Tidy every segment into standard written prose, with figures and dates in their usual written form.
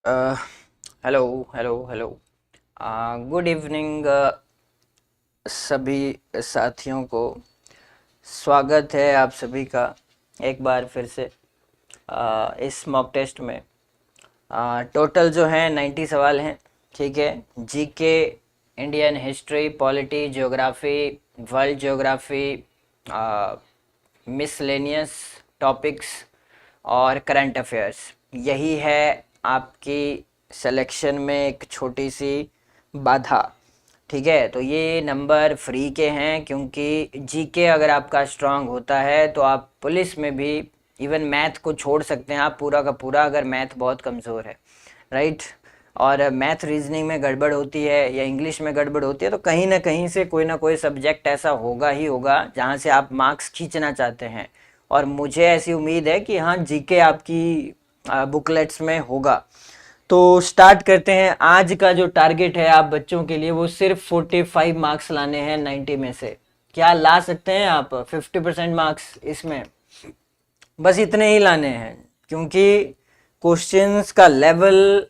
Hello hello hello. Good evening सभी साथियों को। स्वागत है आप सभी का एक बार फिर से इस मॉक टेस्ट में। टोटल जो है 90 सवाल हैं। ठीक है। GK, Indian history, polity, geography, world geography, miscellaneous topics और करंट अफेयर्स। यही है आपकी सिलेक्शन में एक छोटी सी बाधा। ठीक है, तो ये नंबर फ्री के हैं क्योंकि जीके अगर आपका स्ट्रांग होता है तो आप पुलिस में भी इवन मैथ को छोड़ सकते हैं आप पूरा का पूरा, अगर मैथ बहुत कमज़ोर है। राइट। और मैथ रीजनिंग में गड़बड़ होती है या इंग्लिश में गड़बड़ होती है तो कहीं ना कहीं से कोई ना कोई सब्जेक्ट ऐसा होगा ही होगा जहाँ से आप मार्क्स खींचना चाहते हैं। और मुझे ऐसी उम्मीद है कि हाँ, जीके आपकी बुकलेट्स में होगा। तो स्टार्ट करते हैं। आज का जो टारगेट है आप बच्चों के लिए वो सिर्फ 45 मार्क्स लाने हैं 90 में से। क्या ला सकते हैं आप 50% मार्क्स इसमें? बस इतने ही लाने हैं क्योंकि क्वेश्चंस का लेवल,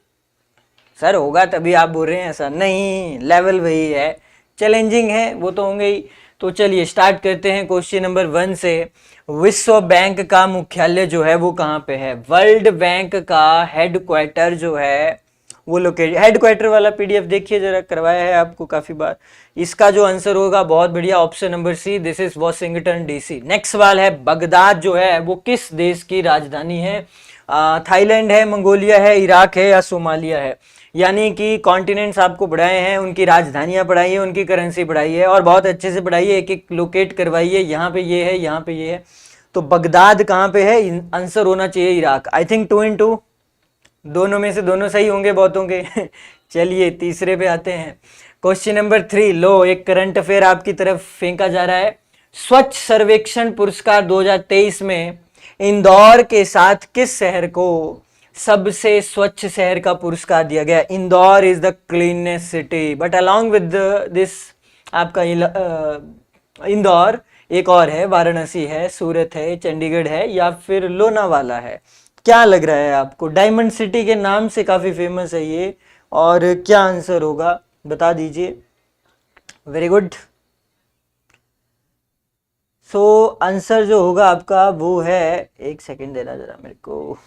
सर होगा तभी आप बोल रहे हैं ऐसा नहीं, लेवल वही है, चैलेंजिंग है वो तो होंगे ही। तो चलिए स्टार्ट करते हैं क्वेश्चन नंबर 1 से। विश्व बैंक का मुख्यालय जो है वो कहाँ पे है? वर्ल्ड बैंक का हेडक्वार्टर जो है वो लोकेट, हेडक्वार्टर वाला पीडीएफ देखिए जरा, करवाया है आपको काफी बार। इसका जो आंसर होगा बहुत बढ़िया, option number C, this is Washington DC. Next सवाल है, बगदाद जो है वो किस देश की राजधानी है? थाईलैंड है, मंगोलिया है, इराक है या सोमालिया है? यानी कि कॉन्टिनेंट्स आपको पढ़ाए हैं, उनकी राजधानियां पढ़ाई है, उनकी करेंसी पढ़ाई है और बहुत अच्छे से पढ़ाई है, एक एक लोकेट करवाई है, यहाँ पे ये है, यहाँ पे ये है। तो बगदाद कहाँ पे है? आंसर होना चाहिए इराक। आई थिंक 2 in 2, दोनों में से दोनों सही होंगे बहुतों के। चलिए तीसरे पे आते हैं। क्वेश्चन नंबर 3, लो एक करंट अफेयर आपकी तरफ फेंका जा रहा है। स्वच्छ सर्वेक्षण पुरस्कार 2023 में इंदौर के साथ किस शहर को सबसे स्वच्छ शहर का पुरस्कार दिया गया? Indore is the cleanest city, but along with this आपका इंदौर एक और है, वाराणसी है, सूरत है, चंडीगढ़ है या फिर लोनावाला है? क्या लग रहा है आपको? डायमंड सिटी के नाम से काफी फेमस है ये। और क्या आंसर होगा बता दीजिए। Very good. सो आंसर जो होगा आपका वो है, एक सेकंड देना जरा मेरे को।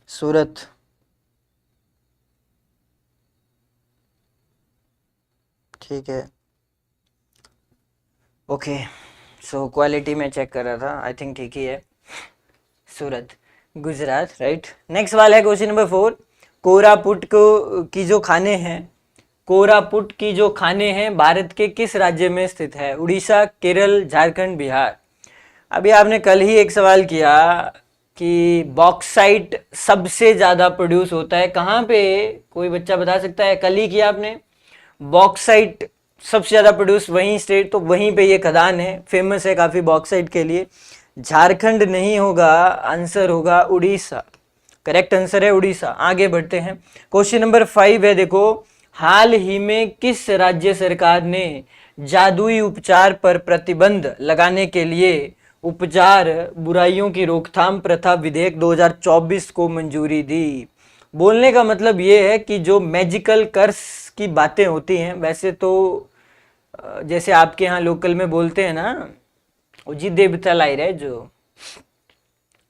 सूरत। ठीक है। ओके। सो क्वालिटी में चेक कर रहा था, आई थिंक ठीक ही है। सूरत, गुजरात। राइट। नेक्स्ट सवाल है क्वेश्चन नंबर 4। कोरापुट को की जो खाने हैं, कोरापुट की जो खाने हैं भारत के किस राज्य में स्थित है? उड़ीसा, केरल, झारखंड, बिहार। अभी आपने कल ही एक सवाल किया कि बॉक्साइट सबसे ज्यादा प्रोड्यूस होता है कहाँ पे? कोई बच्चा बता सकता है? कल ही किया आपने। बॉक्साइट सबसे ज्यादा प्रोड्यूस वहीं स्टेट, तो वहीं पे ये खदान है, फेमस है काफी बॉक्साइट के लिए। झारखंड नहीं होगा, आंसर होगा उड़ीसा। करेक्ट आंसर है उड़ीसा। आगे बढ़ते हैं। क्वेश्चन नंबर 5 है, देखो। हाल ही में किस राज्य सरकार ने जादुई उपचार पर प्रतिबंध लगाने के लिए उपचार बुराइयों की रोकथाम प्रथा विधेयक 2024 को मंजूरी दी? बोलने का मतलब ये है कि जो मैजिकल कर्स की बातें होती हैं, वैसे तो जैसे आपके यहाँ लोकल में बोलते हैं ना, वो जी देवता लाई रहे जो,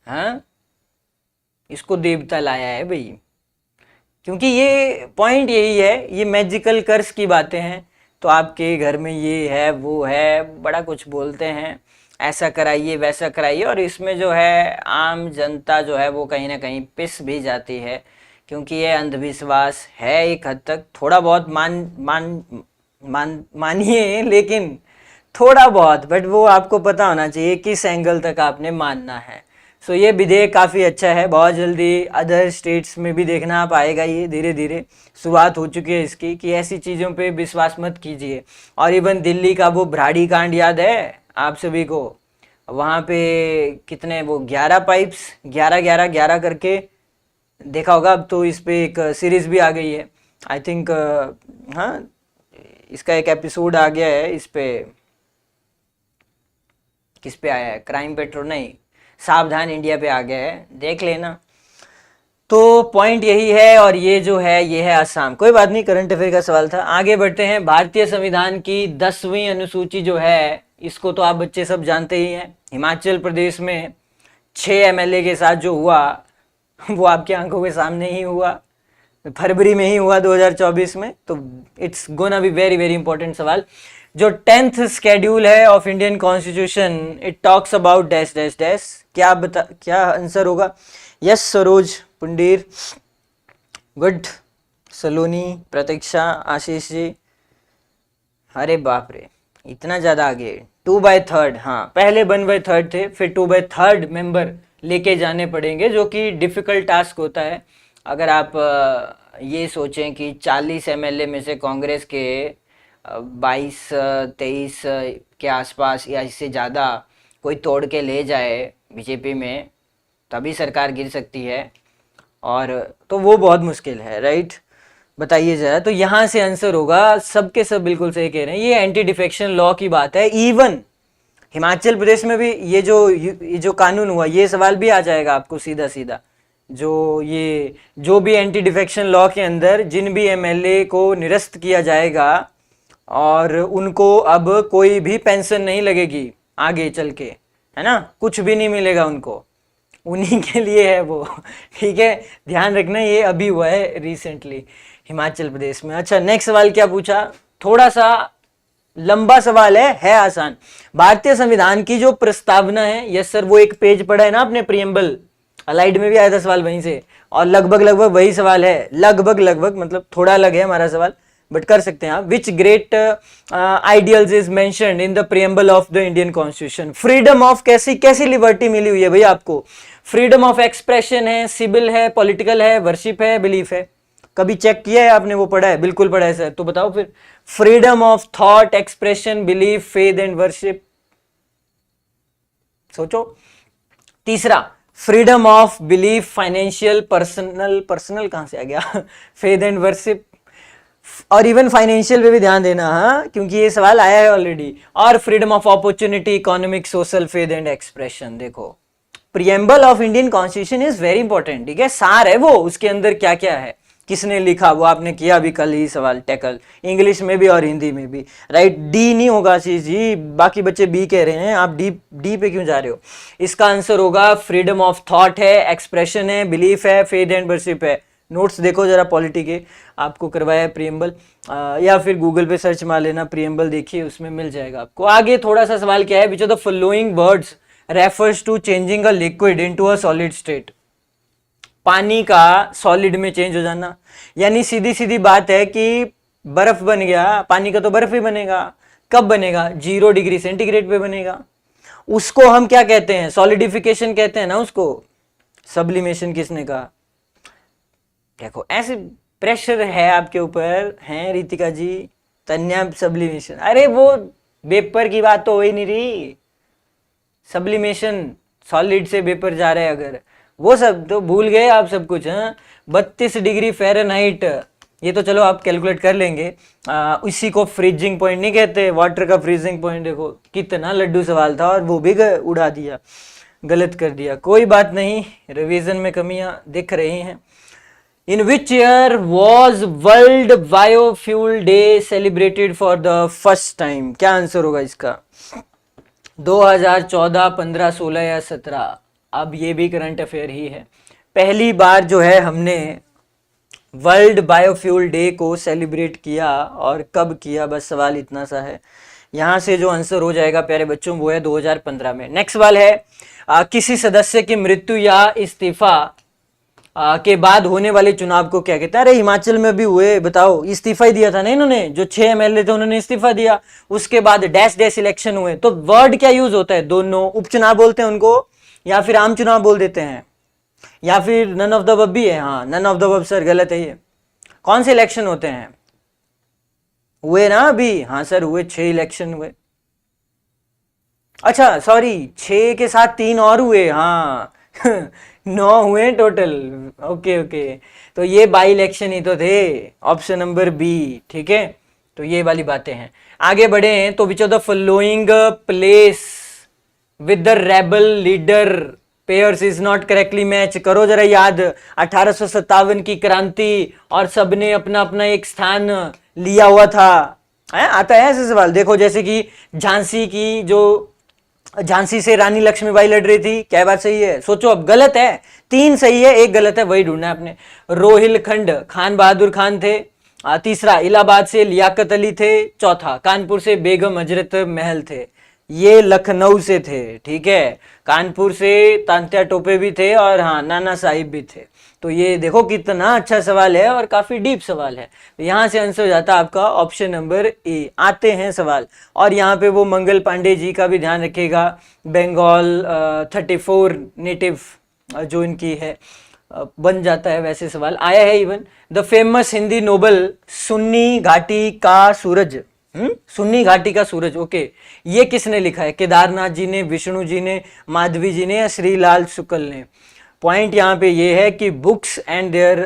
हाँ, इसको देवता लाया है भाई। क्योंकि ये पॉइंट यही है, ये मैजिकल कर्स की बातें हैं। तो आपके घर में ये है वो है, बड़ा कुछ बोलते हैं, ऐसा कराइए वैसा कराइए, और इसमें जो है आम जनता जो है वो कहीं ना कहीं पिस भी जाती है। क्योंकि ये अंधविश्वास है एक हद तक, थोड़ा बहुत मान मान मान मानिए, लेकिन थोड़ा बहुत, बट वो आपको पता होना चाहिए किस एंगल तक आपने मानना है। सो ये विधेयक काफ़ी अच्छा है, बहुत जल्दी अदर स्टेट्स में भी देखना आप आएगा, ये धीरे धीरे शुरुआत हो चुकी है इसकी, कि ऐसी चीज़ों पे विश्वास मत कीजिए। और इवन दिल्ली का वो भ्राड़ी कांड याद है आप सभी को? वहाँ पे कितने वो 11 पाइप्स, 11 11 11 करके देखा होगा। अब तो इस पे एक सीरीज भी आ गई है, आई थिंक। हाँ, इसका एक एपिसोड आ गया है इस पे। किस पे आया है? क्राइम पेट्रोल नहीं, सावधान इंडिया पे आ गया है, देख लेना। तो पॉइंट यही है, और ये जो है ये है असम। कोई बात नहीं, करंट अफेयर का सवाल था। आगे बढ़ते हैं। भारतीय संविधान की 10वीं अनुसूची जो है, इसको तो आप बच्चे सब जानते ही हैं। हिमाचल प्रदेश में 6 एमएलए के साथ जो हुआ वो आपकी आंखों के सामने ही हुआ, फरवरी में ही हुआ 2024 में। तो it's gonna be very very important सवाल। जो 10th शेड्यूल है of Indian constitution, it talks about dash dash dash. क्या आंसर होगा? Yes Saroj Pundir, good. सलोनी, प्रतीक्षा, आशीष जी, अरे बाप रे इतना ज्यादा आगे। 2/3, हाँ पहले 1/3 थे, फिर 2/3 मेंबर लेके जाने पड़ेंगे, जो कि डिफिकल्ट टास्क होता है। अगर आप ये सोचें कि 40 एमएलए में से कांग्रेस के 22-23 के आसपास या इससे ज़्यादा कोई तोड़ के ले जाए बीजेपी में, तभी सरकार गिर सकती है, और तो वो बहुत मुश्किल है, राइट? बताइए जरा। तो यहाँ से आंसर होगा, सबके सब बिल्कुल सही कह रहे हैं, ये एंटी डिफेक्शन लॉ की बात है। इवन हिमाचल प्रदेश में भी ये जो कानून हुआ, ये सवाल भी आ जाएगा आपको सीधा सीधा। जो भी एंटी डिफेक्शन लॉ के अंदर जिन भी एमएलए को निरस्त किया जाएगा और उनको अब कोई भी पेंशन नहीं लगेगी आगे चल के, है ना, कुछ भी नहीं मिलेगा उनको, उन्हीं के लिए है वो। ठीक है, ध्यान रखना, ये अभी हुआ है रिसेंटली हिमाचल प्रदेश में। अच्छा, नेक्स्ट सवाल क्या पूछा? थोड़ा सा लंबा सवाल है आसान। भारतीय संविधान की जो प्रस्तावना है, यस सर, वो एक पेज पढ़ा है ना आपने, प्रियम्बल, अलाइड में भी आया था सवाल वहीं से, और लगभग वही सवाल है। लगभग मतलब थोड़ा अलग है हमारा सवाल, बट कर सकते हैं आप। Which great ideals is mentioned in the preamble of the Indian constitution? Freedom of कैसी लिबर्टी मिली हुई है भाई आपको? फ्रीडम ऑफ एक्सप्रेशन है, सिविल है, पॉलिटिकल है, वर्शिप है, बिलीफ है? कभी चेक किया है आपने? वो पढ़ा है? बिल्कुल पढ़ा है सर। तो बताओ फिर, freedom of thought, expression, belief, faith and worship, सोचो। तीसरा, freedom of belief, financial, personal कहां से आ गया? फेथ एंड वर्शिप, और इवन फाइनेंशियल पे भी ध्यान देना, हाँ, क्योंकि ये सवाल आया है ऑलरेडी। और freedom of opportunity, economic, social, faith and expression. देखो, preamble of Indian constitution is very important, ठीक है, सार है वो, उसके अंदर क्या क्या है, किसने लिखा, वो आपने किया अभी कल ही सवाल टैकल, इंग्लिश में भी और हिंदी में भी, राइट? डी नहीं होगा आशीष जी, बाकी बच्चे बी कह रहे हैं, आप डी पे क्यों जा रहे हो? इसका आंसर होगा फ्रीडम ऑफ थॉट है, एक्सप्रेशन है, बिलीफ है, फेथ एंड वर्शिप है। नोट्स देखो जरा पॉलिटी के, आपको करवाया है प्रियम्बल, या फिर गूगल पे सर्च मार लेना प्रियम्बल, देखिए उसमें मिल जाएगा आपको। आगे थोड़ा सा सवाल क्या है? Which of the following words refers to changing a liquid into a solid state? पानी का सॉलिड में चेंज हो जाना, यानी सीधी सीधी बात है कि बर्फ बन गया, पानी का तो बर्फ ही बनेगा। कब बनेगा? 0 डिग्री सेंटीग्रेड पे बनेगा। उसको हम क्या कहते हैं? सॉलिडिफिकेशन कहते हैं ना उसको। सब्लिमेशन किसने कहा? देखो, ऐसे प्रेशर है आपके ऊपर, हैं रितिका जी, तन्या, सब्लिमेशन, अरे वो वेपर की बात तो हो ही नहीं रही। सब्लिमेशन, सॉलिड से वेपर जा रहे हैं अगर, वो सब तो भूल गए आप सब कुछ। हाँ, 32 डिग्री फ़ारेनहाइट, ये तो चलो आप कैलकुलेट कर लेंगे। इसी को फ्रीजिंग पॉइंट नहीं कहते, वाटर का फ्रीजिंग पॉइंट। देखो कितना लड्डू सवाल था, और वो भी उड़ा दिया, गलत कर दिया। कोई बात नहीं, रिवीजन में कमियां दिख रही हैं। In which year was world biofuel day celebrated for the first time? क्या आंसर होगा इसका? 2014, 15, 16 या 17? अब ये भी करंट अफेयर ही है। पहली बार जो है हमने वर्ल्ड बायोफ्यूल डे को सेलिब्रेट किया, और कब किया, बस सवाल इतना सा है। यहाँ से जो आंसर हो जाएगा प्यारे बच्चों, वो है 2015 में। नेक्स्ट सवाल है, किसी सदस्य की मृत्यु या इस्तीफा के बाद होने वाले चुनाव को क्या कहते हैं? अरे हिमाचल में भी हुए, बताओ, इस्तीफा ही दिया था ना इन्होंने, जो 6 एमएलए थे उन्होंने इस्तीफा दिया, उसके बाद डैश डैश इलेक्शन हुए। तो वर्ड क्या यूज होता है? दोनों, उपचुनाव बोलते हैं उनको, या फिर आम चुनाव बोल देते हैं, या फिर नन ऑफ द अबव भी है? हाँ, none of the above sir, गलत है ये। कौन से इलेक्शन होते हैं? हुए ना अभी? हाँ सर हुए, 6 इलेक्शन हुए। अच्छा सॉरी, 6 के साथ 3 और हुए, हाँ 9 हुए टोटल। ओके ओके, तो ये बाई इलेक्शन ही तो थे, ऑप्शन नंबर बी, ठीक है। तो ये वाली बातें हैं। आगे बढ़े हैं, तो विच of the following place with the rebel leader pairs is not correctly match. करो जरा याद 1857 की क्रांति और सबने अपना अपना एक स्थान लिया हुआ था। आता है ऐसे सवाल, देखो जैसे कि झांसी से रानी लक्ष्मीबाई लड़ रही थी, क्या बात सही है? सोचो अब, गलत है, 3 सही है, 1 गलत है, वही ढूंढना है आपने। रोहिलखंड खान बहादुर खान थे। तीसरा इलाहाबाद से लियाकत अली थे। चौथा कानपुर से बेगम हजरत महल थे। ये लखनऊ से थे, ठीक है। कानपुर से तांत्या टोपे भी थे और हाँ नाना साहिब भी थे। तो ये देखो कितना अच्छा सवाल है और काफी डीप सवाल है। तो यहाँ से आंसर हो जाता है आपका ऑप्शन नंबर ए। आते हैं सवाल, और यहाँ पे वो मंगल पांडे जी का भी ध्यान रखिएगा, बंगाल 34 नेटिव जो इनकी है, बन जाता है वैसे सवाल आया है। Even the famous Hindi novel Sooni Ghati ka Suraj, Sunni Ghati ka Suraj, okay, ये किसने लिखा है? केदारनाथ जी ने, विष्णु जी ने, माधवी जी ने या श्रीलाल शुक्ल ने? पॉइंट यहाँ पे ये है कि books and their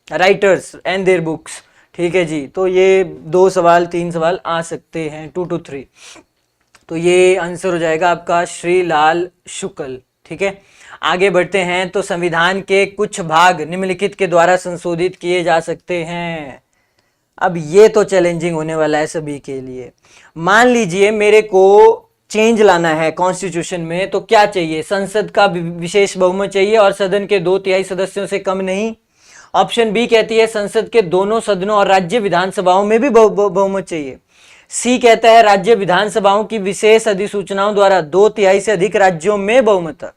writers and their books, ठीक है जी। तो ये 2 सवाल 3 सवाल आ सकते हैं, 2 to 3। तो ये आंसर हो जाएगा आपका श्रीलाल शुक्ल, ठीक है। आगे बढ़ते हैं। तो संविधान के कुछ भाग निम्नलिखित के द्वारा संशोधित किए जा सकते हैं। अब ये तो चैलेंजिंग होने वाला है सभी के लिए। मान लीजिए मेरे को चेंज लाना है कॉन्स्टिट्यूशन में, तो क्या चाहिए? संसद का विशेष बहुमत चाहिए और सदन के 2/3 सदस्यों से कम नहीं। ऑप्शन बी कहती है संसद के दोनों सदनों और राज्य विधानसभाओं में भी बहुमत चाहिए। सी कहता है राज्य विधानसभाओं की विशेष अधिसूचनाओं द्वारा 2/3 से अधिक राज्यों में बहुमत।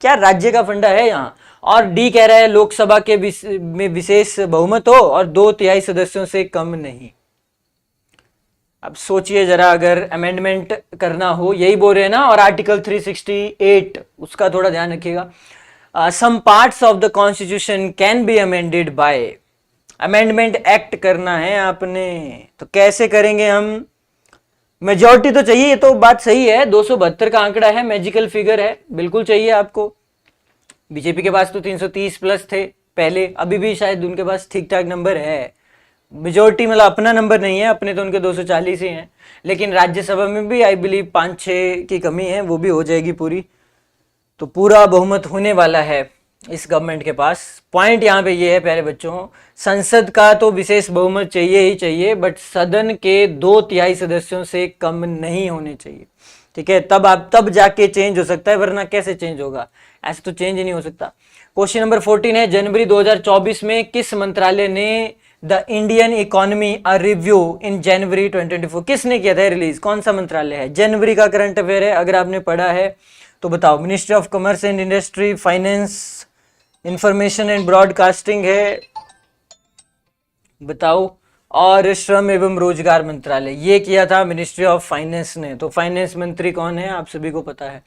क्या राज्य का फंडा है यहाँ? और डी कह रहा है लोकसभा के में विशेष बहुमत हो और 2/3 सदस्यों से कम नहीं। अब सोचिए जरा, अगर अमेंडमेंट करना हो, यही बोल रहे हैं ना, और आर्टिकल 368 उसका थोड़ा ध्यान रखिएगा। Some parts of the constitution can be amended by, amendment act करना है आपने, तो कैसे करेंगे हम? मेजॉरिटी तो चाहिए, ये तो बात सही है, 272 का आंकड़ा है, मैजिकल फिगर है, बिल्कुल चाहिए आपको। बीजेपी के पास तो 330 प्लस थे पहले, अभी भी शायद उनके पास ठीक ठाक नंबर है। मेजोरिटी मतलब अपना नंबर नहीं है, अपने तो उनके 240 ही हैं, लेकिन राज्यसभा में भी आई बिलीव 5-6 की कमी है, वो भी हो जाएगी पूरी। तो पूरा बहुमत होने वाला है इस गवर्नमेंट के पास। पॉइंट यहाँ पे ये है प्यारे बच्चों, संसद का तो विशेष बहुमत चाहिए ही चाहिए, बट सदन के 2/3 सदस्यों से कम नहीं होने चाहिए, ठीक है। तब जाके चेंज हो सकता है, वरना कैसे चेंज होगा? ऐसे तो चेंज ही नहीं हो सकता। क्वेश्चन नंबर 14 है, जनवरी 2024 में किस मंत्रालय ने the Indian economy a review in January 2024 किसने किया था रिलीज? कौन सा मंत्रालय है? जनवरी का करंट अफेयर है, अगर आपने पढ़ा है तो बताओ। Ministry of commerce and industry, finance, information and broadcasting है, बताओ, और श्रम एवं रोजगार मंत्रालय, ये किया था मिनिस्ट्री ऑफ फाइनेंस ने। तो फाइनेंस मंत्री कौन है आप सभी को पता है।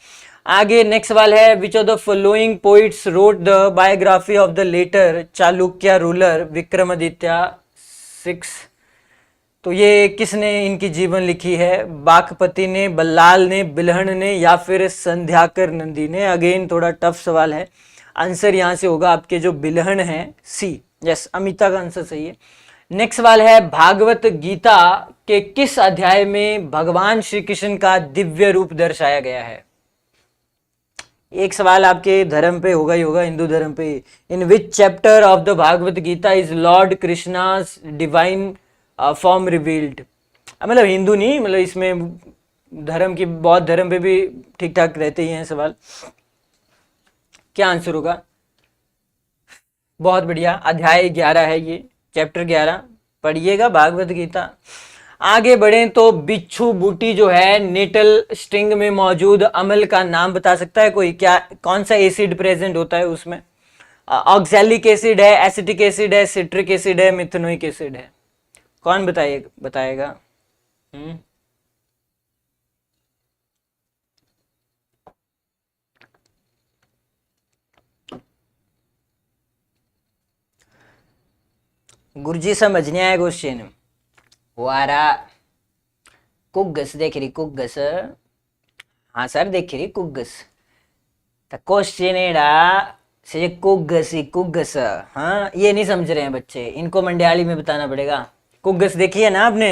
आगे नेक्स्ट सवाल है, which of the following poets wrote the biography of the later Chalukya ruler Vikramaditya 6? तो ये किसने इनकी जीवन लिखी है? बागपति ने, बल्लाल ने, बिल्हण ने या फिर संध्याकर नंदी ने? अगेन थोड़ा टफ सवाल है, आंसर यहां से होगा आपके जो बिल्हण है, सी, यस, अमिता का आंसर सही है। नेक्स्ट सवाल है, भागवत गीता के किस अध्याय में भगवान श्री कृष्ण का दिव्य रूप दर्शाया गया है? एक सवाल आपके धर्म पे होगा ही होगा, हिंदू धर्म पे। In which chapter of the Bhagavad Gita is lord Krishna's divine form revealed? मतलब हिंदू नहीं, मतलब इसमें धर्म की, बौद्ध धर्म पे भी ठीक ठाक रहते ही हैं सवाल। क्या आंसर होगा? बहुत बढ़िया, अध्याय 11 है ये, चैप्टर 11 पढ़िएगा भागवत गीता। आगे बढ़ें तो बिच्छू बूटी जो है नेटल स्टिंग में मौजूद अम्ल का नाम बता सकता है कोई? क्या, कौन सा एसिड प्रेजेंट होता है उसमें? ऑक्सैलिक एसिड है, एसिटिक एसिड है, सिट्रिक एसिड है, मिथेनोइक एसिड है? कौन बताएगा? गुरुजी समझ नहीं आया क्वेश्चन। वारा कुग्गस देख रही, कुग्गस, हाँ सर देख रही कुग्गस, तो क्वेश्चन एड़ा से कुग्गस ही कुग्गस, हाँ ये नहीं समझ रहे हैं बच्चे, इनको मंडयाली में बताना पड़ेगा। कुग्गस देखिए ना आपने,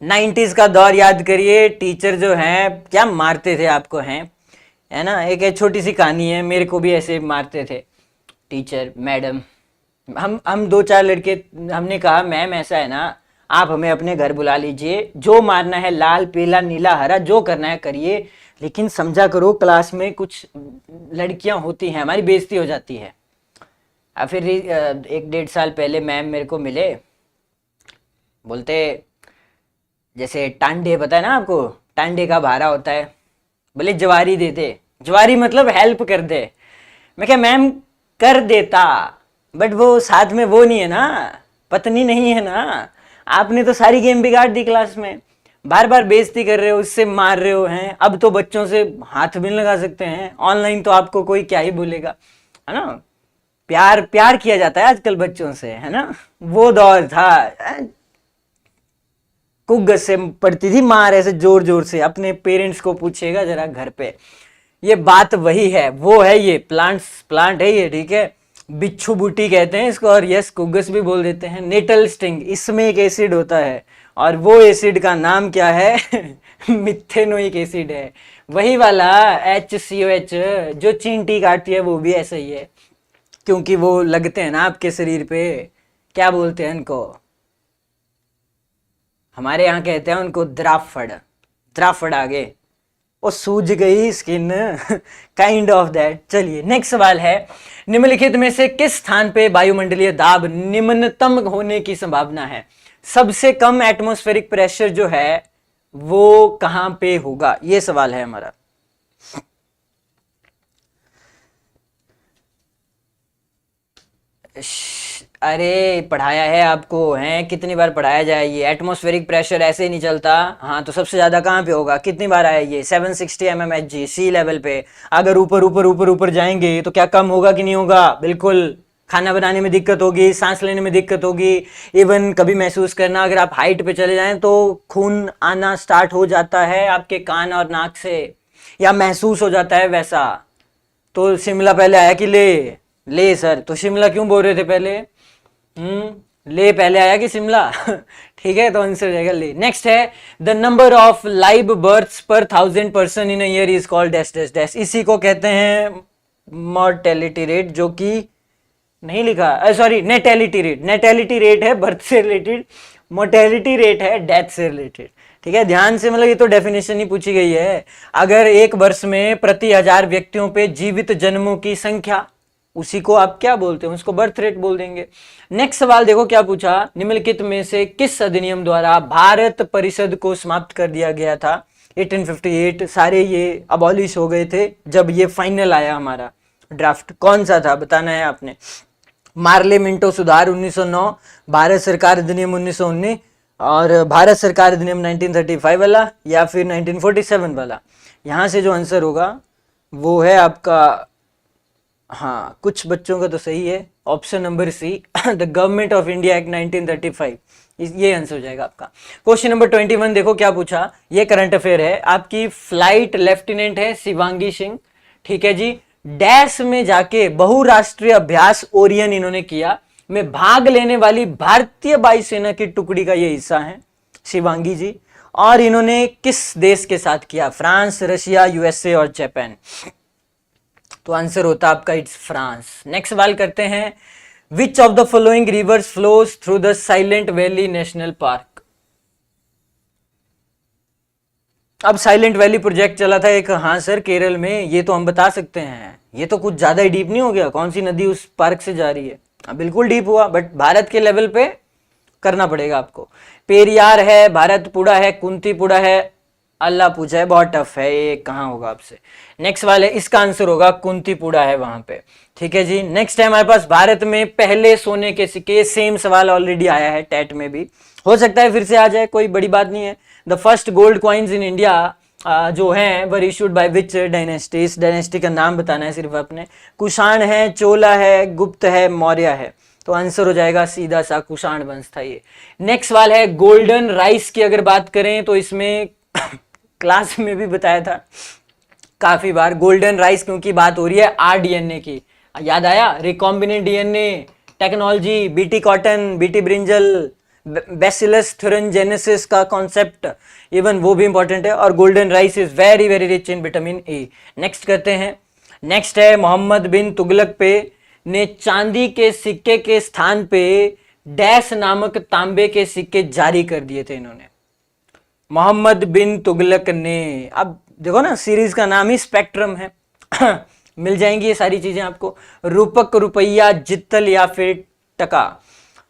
90s का दौर याद करिए, टीचर जो हैं क्या मारते थे आपको, हैं है ना। एक छोटी सी कहानी है, मेरे को भी ऐसे मारते थे टीचर मैडम। हम दो चार लड़के, हमने कहा मैम ऐसा है ना, आप हमें अपने घर बुला लीजिए, जो मारना है लाल पीला नीला हरा जो करना है करिए, लेकिन समझा करो क्लास में कुछ लड़कियां होती हैं, हमारी बेइज्जती हो जाती है। अब फिर 1-1.5 साल पहले मैम मेरे को मिले, बोलते जैसे टांडे, पता है ना आपको टांडे का भारा होता है, बोले जवारी दे दे। जवारी मतलब हेल्प कर दे। मैं क्या मैम कर देता, बट वो साथ में वो नहीं है ना, पत्नी नहीं है ना। आपने तो सारी गेम बिगाड़ दी क्लास में, बार बार बेइज्जती कर रहे हो, उससे मार रहे हो हैं। अब तो बच्चों से हाथ भी नहीं लगा सकते हैं, ऑनलाइन तो आपको कोई क्या ही बोलेगा, है ना। प्यार प्यार किया जाता है आजकल बच्चों से, है ना। वो दौर था, कुगस से पड़ती थी मार ऐसे जोर जोर से। अपने पेरेंट्स को पूछेगा जरा घर पे, ये बात वही है, वो है ये प्लांट है ये, ठीक है। बिच्छू बूटी कहते हैं इसको, और यस कुगस भी बोल देते हैं। नेटल स्टिंग, इसमें एक एसिड होता है, और वो एसिड का नाम क्या है मिथेनोइक एसिड है, वही वाला HCOH जो चींटी काटती है, वो भी ऐसा ही है, क्योंकि वो लगते हैं ना आपके शरीर पे। क्या बोलते हैं इनको, हमारे यहाँ कहते हैं उनको द्राफड़। द्राफड़ आगे वो सूज गई स्किन काइंड ऑफ दैट। चलिए नेक्स्ट सवाल है, निम्नलिखित में से किस स्थान पे वायुमंडलीय दाब निम्नतम होने की संभावना है। सबसे कम एटमॉस्फेरिक प्रेशर जो है वो कहां पे होगा, ये सवाल है हमारा। अरे पढ़ाया है आपको, हैं कितनी बार पढ़ाया जाए, ये एटमॉस्फेरिक प्रेशर ऐसे ही नहीं चलता। हाँ तो सबसे ज्यादा कहाँ पे होगा, कितनी बार आया ये 760 mmHg सी लेवल पे। अगर ऊपर ऊपर ऊपर ऊपर जाएंगे तो क्या कम होगा कि नहीं होगा, बिल्कुल। खाना बनाने में दिक्कत होगी, सांस लेने में दिक्कत होगी, इवन कभी महसूस करना, अगर आप हाइट पे चले जाएं तो खून आना स्टार्ट हो जाता है आपके कान और नाक से, या महसूस हो जाता है वैसा। तो शिमला पहले आया कि ले, ले सर तो शिमला क्यों बोल रहे थे पहले, ले पहले आया कि शिमला ठीक है, तो आंसर हो जाएगा ले। नेक्स्ट है, the number of live births per 1000 person in year is called dash dash dash. इसी को कहते हैं मॉर्टेलिटी रेट, जो कि नहीं लिखा, sorry natality rate. Natality rate है बर्थ से रिलेटेड, मोर्टेलिटी रेट है डेथ से रिलेटेड, ठीक है। ध्यान से, मतलब ये तो डेफिनेशन ही पूछी गई है। अगर एक वर्ष में प्रति 1000 व्यक्तियों पे जीवित जन्मों की संख्या, उसी को आप क्या बोलते हैं, उसको बर्थ रेट बोल देंगे। नेक्स्ट सवाल देखो क्या पूछा, निम्नलिखित में से किस अधिनियम द्वारा भारत परिषद को समाप्त कर दिया गया था। 1858 सारे ये अबॉलिश हो गए थे जब ये फाइनल आया हमारा ड्राफ्ट। कौन सा था बताना है आपने। मार्ले मिंटो सुधार 1909, भारत सरकार अधिनियम 1919, और भारत सरकार अधिनियम 1935 वाला, या फिर 1947 वाला। यहाँ से जो आंसर होगा वो है आपका, हाँ कुछ बच्चों का तो सही है, option number see the government of India act 1935, ये आंसर हो जाएगा आपका। क्वेश्चन नंबर 21 देखो क्या पूछा, ये करंट अफेयर है आपकी। फ्लाइट लेफ्टिनेंट है शिवांगी सिंह, ठीक है जी। डैश में जाके बहुराष्ट्रीय अभ्यास ओरियन इन्होंने किया, में भाग लेने वाली भारतीय वायुसेना की टुकड़ी का ये हिस्सा है शिवांगी जी। और इन्होंने किस देश के साथ किया, फ्रांस, रशिया, USA और जापान। तो आंसर होता आपका इट्स फ्रांस। नेक्स्ट सवाल करते हैं, विच of the following rivers flows through the silent valley national park. अब साइलेंट वैली प्रोजेक्ट चला था एक, हाँ सर केरल में, ये तो हम बता सकते हैं। ये तो कुछ ज्यादा ही डीप नहीं हो गया, कौन सी नदी उस पार्क से जा रही है, बिल्कुल डीप हुआ, बट भारत के लेवल पे करना पड़ेगा आपको। पेरियार है, भारतपुड़ा है, कुंतीपुड़ा है, अल्लाह पूछा है, बहुत टफ है ये, कहाँ होगा आपसे। नेक्स्ट वाले इसका आंसर होगा कुंतीपुड़ा है वहां पे, ठीक है जी। नेक्स्ट है हमारे पास, भारत में पहले सोने के सिक्के, सेम सवाल ऑलरेडी आया है टेट में भी, हो सकता है फिर से आ जाए, कोई बड़ी बात नहीं है। The first gold coins in India जो हैं वर इशूड बाय विच डायनेस्टी, इस डायनेस्टी का नाम बताना है सिर्फ अपने। कुषाण है, चोला है, गुप्त है, मौर्य है, तो आंसर हो जाएगा सीधा सा कुषाण वंश था ये। नेक्स्ट सवाल है, गोल्डन राइस की अगर बात करें तो इसमें क्लास में भी बताया था काफी बार, गोल्डन राइस क्योंकि बात हो रही है RDNA की, याद आया, recombinant DNA technology, BT cotton, BT brinjal, bacillus thuringiensis का कॉन्सेप्ट, इवन वो भी इंपॉर्टेंट है। और golden rice is very very rich in vitamin A. Next करते हैं। नेक्स्ट है मोहम्मद बिन तुगलक पे ने चांदी के सिक्के के स्थान पे डैश नामक तांबे के सिक्के जारी कर दिए थे इन्होंने। मोहम्मद बिन तुगलक ने, अब देखो ना सीरीज का नाम ही स्पेक्ट्रम है मिल जाएंगी ये सारी चीजें आपको, रूपक, रुपया, जित्तल या फिर टका।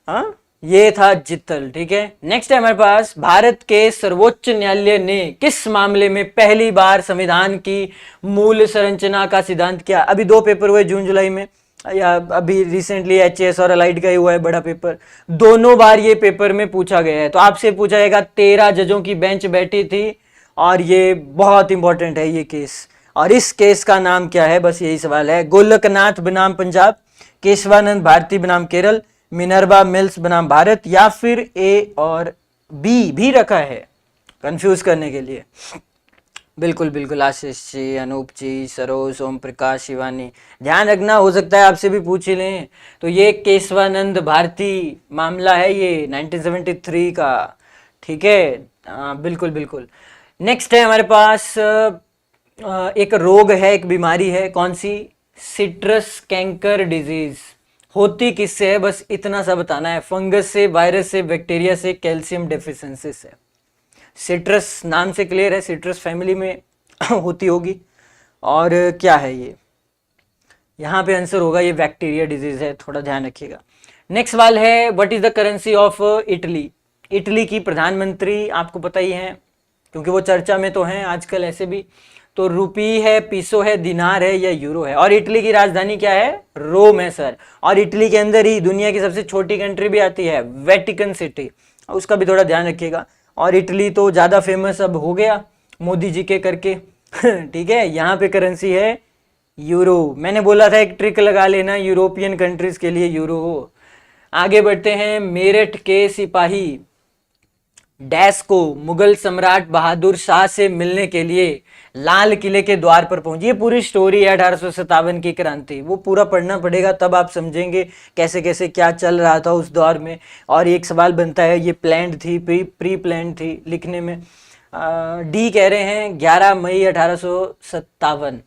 हाँ, ये था जित्तल, ठीक है। नेक्स्ट है हमारे पास, भारत के सर्वोच्च न्यायालय ने किस मामले में पहली बार संविधान की मूल संरचना का सिद्धांत किया? अभी 2 पेपर हुए जून जुलाई में, या अभी रिसेंटली एचएएस और अलाइड का ही हुआ है बड़ा पेपर। दोनों बार ये पेपर में पूछा गया है। तो आपसे पूछा जाएगा, 13 जजों की बेंच बैठी थी और ये बहुत इंपॉर्टेंट है ये केस। और इस केस का नाम क्या है, बस यही सवाल है। गोलकनाथ बनाम पंजाब, केशवानंद भारती बनाम केरल, मिनर्वा मिल्स बनाम भारत, या फिर ए और बी भी रखा है कंफ्यूज करने के लिए। बिल्कुल बिल्कुल, आशीष जी, अनूप जी, सरोज, ओम प्रकाश, शिवानी, ध्यान रखना, हो सकता है आपसे भी पूछ ही लें। तो ये केशवानंद भारती मामला है, ये 1973 का, ठीक है। बिल्कुल बिल्कुल। नेक्स्ट है हमारे पास, एक रोग है, एक बीमारी है, कौन सी? Citrus canker disease. होती किससे है, बस इतना सा बताना है। फंगस से, वायरस से, बैक्टीरिया से, कैल्शियम डेफिशिएंसी से। सिट्रस नाम से क्लियर है, सिट्रस फैमिली में होती होगी। और क्या है ये, यहाँ पे आंसर होगा ये बैक्टीरिया डिजीज है, थोड़ा ध्यान रखिएगा। नेक्स्ट सवाल है, what is the currency of Italy? Italy की प्रधानमंत्री आपको पता ही है, क्योंकि वो चर्चा में तो हैं आजकल ऐसे भी। तो रुपी है, पीसो है, दिनार है या यूरो है? और इटली की राजधानी क्या है? रोम है सर। और इटली के अंदर ही दुनिया की सबसे छोटी कंट्री भी आती है, वेटिकन सिटी, उसका भी थोड़ा ध्यान रखिएगा। और इटली तो ज़्यादा फेमस अब हो गया मोदी जी के करके ठीक है। यहाँ पे करेंसी है यूरो। मैंने बोला था एक ट्रिक लगा लेना यूरोपियन कंट्रीज के लिए यूरो हो। आगे बढ़ते हैं। मेरठ के सिपाही डैश को मुगल सम्राट बहादुर शाह से मिलने के लिए लाल किले के द्वार पर पहुंची। ये पूरी स्टोरी है 1857 की क्रांति, वो पूरा पढ़ना पड़ेगा, तब आप समझेंगे कैसे कैसे क्या चल रहा था उस दौर में। और एक सवाल बनता है, ये प्लान्ड थी, प्री प्लान्ड थी? लिखने में डी कह रहे हैं 11 मई 1857।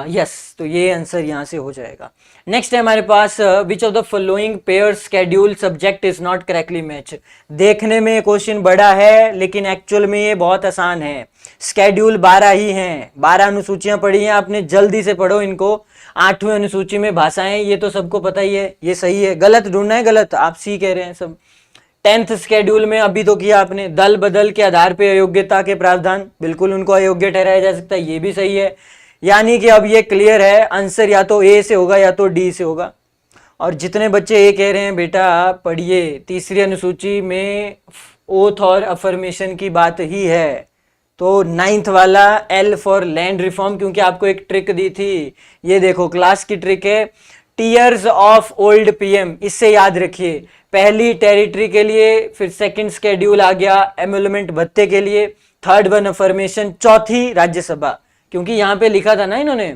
यस, तो ये आंसर यहाँ से हो जाएगा। नेक्स्ट है हमारे पास, which of the following pair schedule subject is not correctly match. देखने में क्वेश्चन बड़ा है, लेकिन एक्चुअल में ये बहुत आसान है। स्केड्यूल 12 ही हैं, 12 अनुसूचियां पढ़ी हैं आपने, जल्दी से पढ़ो इनको। 8वीं अनुसूची में भाषाएं, ये तो सबको पता ही है, ये सही है। गलत ढूंढना है, गलत आप सी कह रहे हैं सब। 10th स्केड्यूल में अभी तो किया आपने, दल बदल के आधार पर अयोग्यता के प्रावधान, बिल्कुल उनको अयोग्य ठहराया जा सकता है, ये भी सही है। यानी कि अब ये क्लियर है, आंसर या तो ए से होगा या तो डी से होगा। और जितने बच्चे ए कह रहे हैं बेटा पढ़िए, तीसरी अनुसूची में ओथ और अफर्मेशन की बात ही है। तो 9th वाला एल फॉर लैंड रिफॉर्म, क्योंकि आपको एक ट्रिक दी थी, ये देखो क्लास की ट्रिक है, टीयर्स ऑफ ओल्ड पीएम, इससे याद रखिए। पहली टेरिटरी के लिए, फिर सेकंड स्केड्यूल आ गया एमुलमेंट भत्ते के लिए, थर्ड वन अफर्मेशन, चौथी राज्यसभा। क्योंकि यहाँ पे लिखा था ना इन्होंने